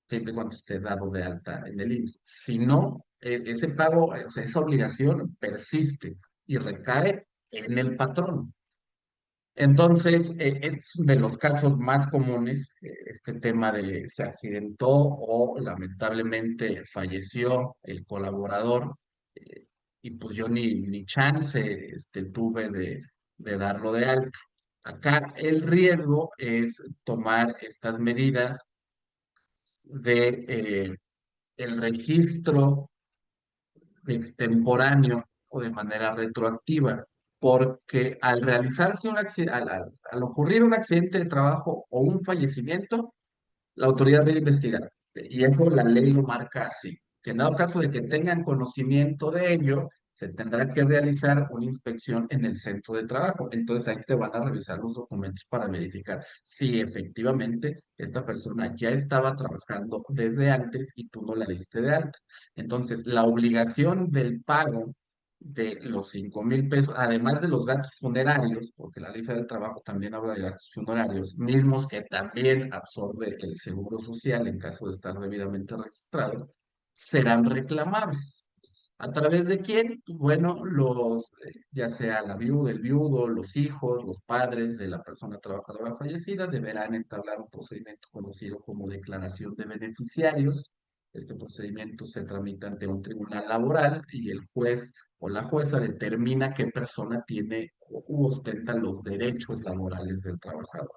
siempre y cuando esté dado de alta en el IMSS. Si no, ese pago, o sea, esa obligación persiste y recae en el patrón. Entonces, es de los casos más comunes, este tema de se accidentó o lamentablemente falleció el colaborador, eh, y pues yo ni chance tuve de darlo de alta. Acá el riesgo es tomar estas medidas de el registro extemporáneo o de manera retroactiva, porque al realizarse un accidente, al ocurrir un accidente de trabajo o un fallecimiento, la autoridad debe investigar. Y eso la ley lo marca así, que en dado caso de que tengan conocimiento de ello, se tendrá que realizar una inspección en el centro de trabajo. Entonces ahí te van a revisar los documentos para verificar si efectivamente esta persona ya estaba trabajando desde antes y tú no la diste de alta. Entonces, la obligación del pago de los 5,000 pesos, además de los gastos funerarios, porque la ley federal del trabajo también habla de gastos funerarios, mismos que también absorbe el seguro social en caso de estar debidamente registrados, serán reclamables. ¿A través de quién? Pues bueno, ya sea la viuda, el viudo, los hijos, los padres de la persona trabajadora fallecida, deberán entablar un procedimiento conocido como declaración de beneficiarios. Este procedimiento se tramita ante un tribunal laboral y el juez o la jueza determina qué persona tiene u ostenta los derechos laborales del trabajador.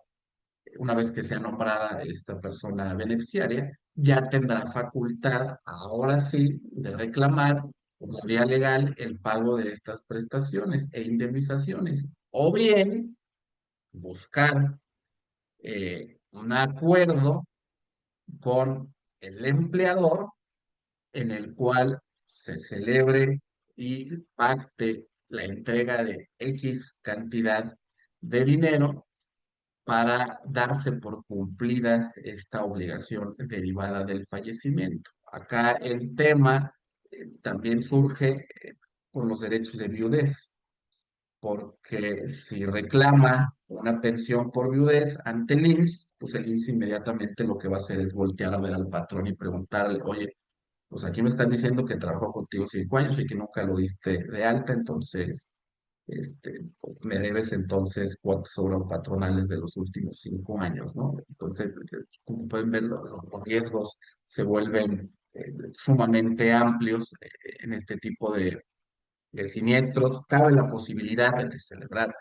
Una vez que sea nombrada esta persona beneficiaria, ya tendrá facultad, ahora sí, de reclamar por la vía legal el pago de estas prestaciones e indemnizaciones, o bien buscar un acuerdo con el empleador en el cual se celebre y pacte la entrega de X cantidad de dinero para darse por cumplida esta obligación derivada del fallecimiento. Acá el tema también surge por los derechos de viudez, porque si reclama una pensión por viudez ante el IMSS, pues el IMSS inmediatamente lo que va a hacer es voltear a ver al patrón y preguntarle, oye, pues aquí me están diciendo que trabajó contigo 5 años y que nunca lo diste de alta, entonces este, me debes entonces cuotas sobre patronales de los últimos 5 años, ¿no? Entonces, como pueden ver, los riesgos se vuelven sumamente amplios en este tipo de siniestros. Cabe la posibilidad de celebrar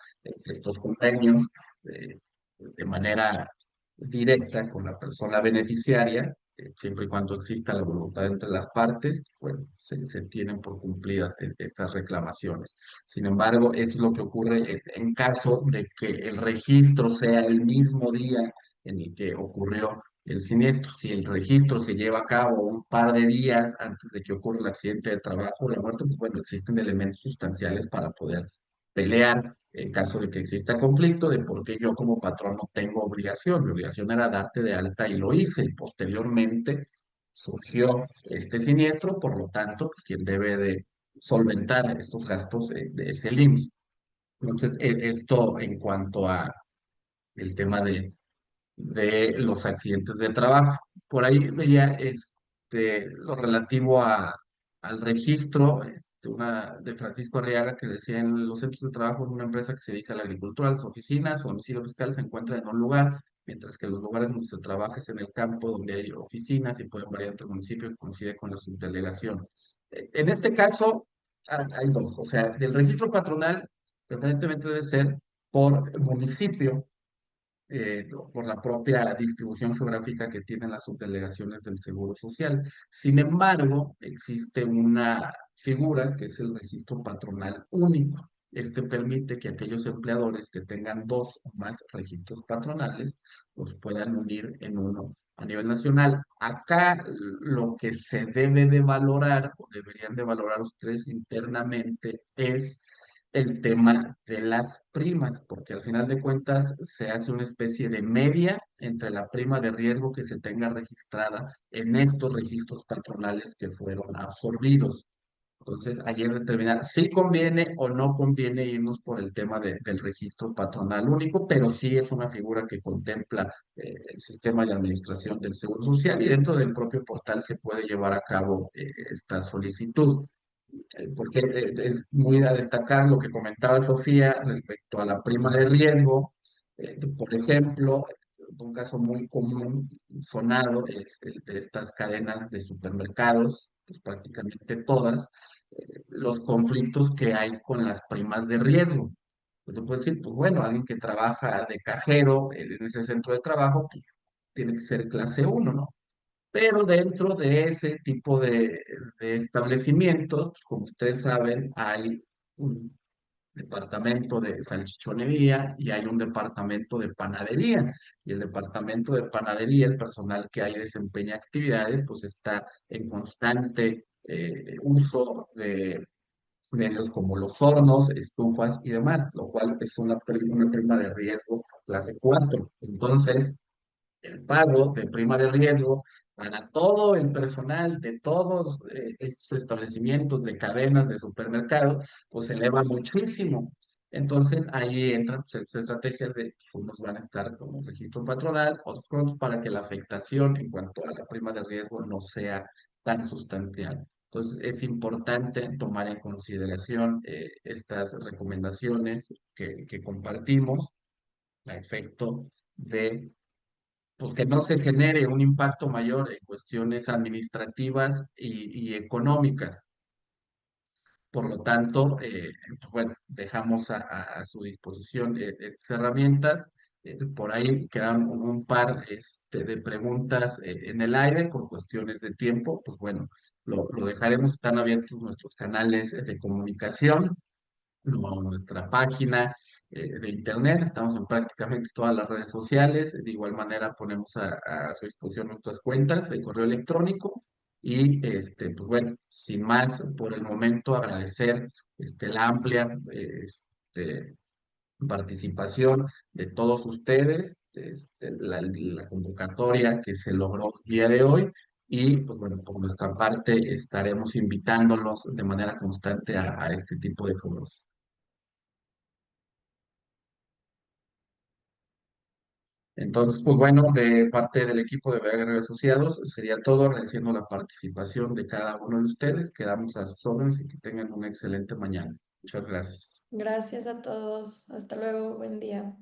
estos convenios de manera directa con la persona beneficiaria, siempre y cuando exista la voluntad entre las partes, bueno, se tienen por cumplidas estas reclamaciones. Sin embargo, eso es lo que ocurre en caso de que el registro sea el mismo día en el que ocurrió el siniestro. Si el registro se lleva a cabo un par de días antes de que ocurra el accidente de trabajo o la muerte, pues bueno, existen elementos sustanciales para poder pelear en caso de que exista conflicto, de por qué yo como patrón no tengo obligación. Mi obligación era darte de alta y lo hice, y posteriormente surgió este siniestro, por lo tanto, pues, quien debe de solventar estos gastos es el IMSS. Entonces, esto en cuanto a el tema de los accidentes de trabajo. Por ahí veía lo relativo al registro de Francisco Arriaga que decía en los centros de trabajo en una empresa que se dedica a la agricultura, las oficinas o domicilio fiscal se encuentran en un lugar, mientras que los lugares donde se trabaja es en el campo, donde hay oficinas y pueden variar entre municipios que coincide con la subdelegación. En este caso, hay dos, o sea, del registro patronal, preferentemente debe ser por municipio, por la propia distribución geográfica que tienen las subdelegaciones del Seguro Social. Sin embargo, existe una figura que es el registro patronal único. Este permite que aquellos empleadores que tengan dos o más registros patronales los puedan unir en uno a nivel nacional. Acá lo que se debe de valorar o deberían de valorar ustedes internamente es el tema de las primas, porque al final de cuentas se hace una especie de media entre la prima de riesgo que se tenga registrada en estos registros patronales que fueron absorbidos. Entonces, ahí es determinar si conviene o no conviene irnos por el tema del registro patronal único, pero sí es una figura que contempla el sistema de administración del Seguro Social y dentro del propio portal se puede llevar a cabo esta solicitud porque es muy a destacar lo que comentaba Sofía respecto a la prima de riesgo. Por ejemplo, un caso muy común, sonado, es el de estas cadenas de supermercados, pues prácticamente todas, los conflictos que hay con las primas de riesgo. Pues tú puedes decir, pues bueno, alguien que trabaja de cajero en ese centro de trabajo, pues tiene que ser clase uno, ¿no? Pero dentro de ese tipo de establecimientos, pues, como ustedes saben, hay un departamento de salchichonería y hay un departamento de panadería. Y el departamento de panadería, el personal que ahí desempeña actividades, pues está en constante uso de medios como los hornos, estufas y demás, lo cual es una prima de riesgo clase 4. Entonces, el pago de prima de riesgo para todo el personal de todos estos establecimientos de cadenas de supermercados, pues se eleva muchísimo. Entonces ahí entran pues, estas estrategias de pues, unos van a estar como registro patronal, otros para que la afectación en cuanto a la prima de riesgo no sea tan sustancial. Entonces es importante tomar en consideración estas recomendaciones que compartimos a efecto de pues que no se genere un impacto mayor en cuestiones administrativas y económicas. Por lo tanto, pues bueno, dejamos a su disposición estas herramientas. Por ahí quedan un par de preguntas en el aire por cuestiones de tiempo. Pues bueno, lo dejaremos, están abiertos nuestros canales de comunicación nuestra página de internet, estamos en prácticamente todas las redes sociales, de igual manera ponemos a su disposición nuestras cuentas de correo electrónico y pues bueno, sin más por el momento agradecer la amplia participación de todos ustedes, la convocatoria que se logró el día de hoy. Y pues bueno, por nuestra parte estaremos invitándolos de manera constante a este tipo de foros. Entonces, pues bueno, de parte del equipo de BHR Asociados sería todo, agradeciendo la participación de cada uno de ustedes. Quedamos a sus órdenes y que tengan una excelente mañana. Muchas gracias. Gracias a todos. Hasta luego. Buen día.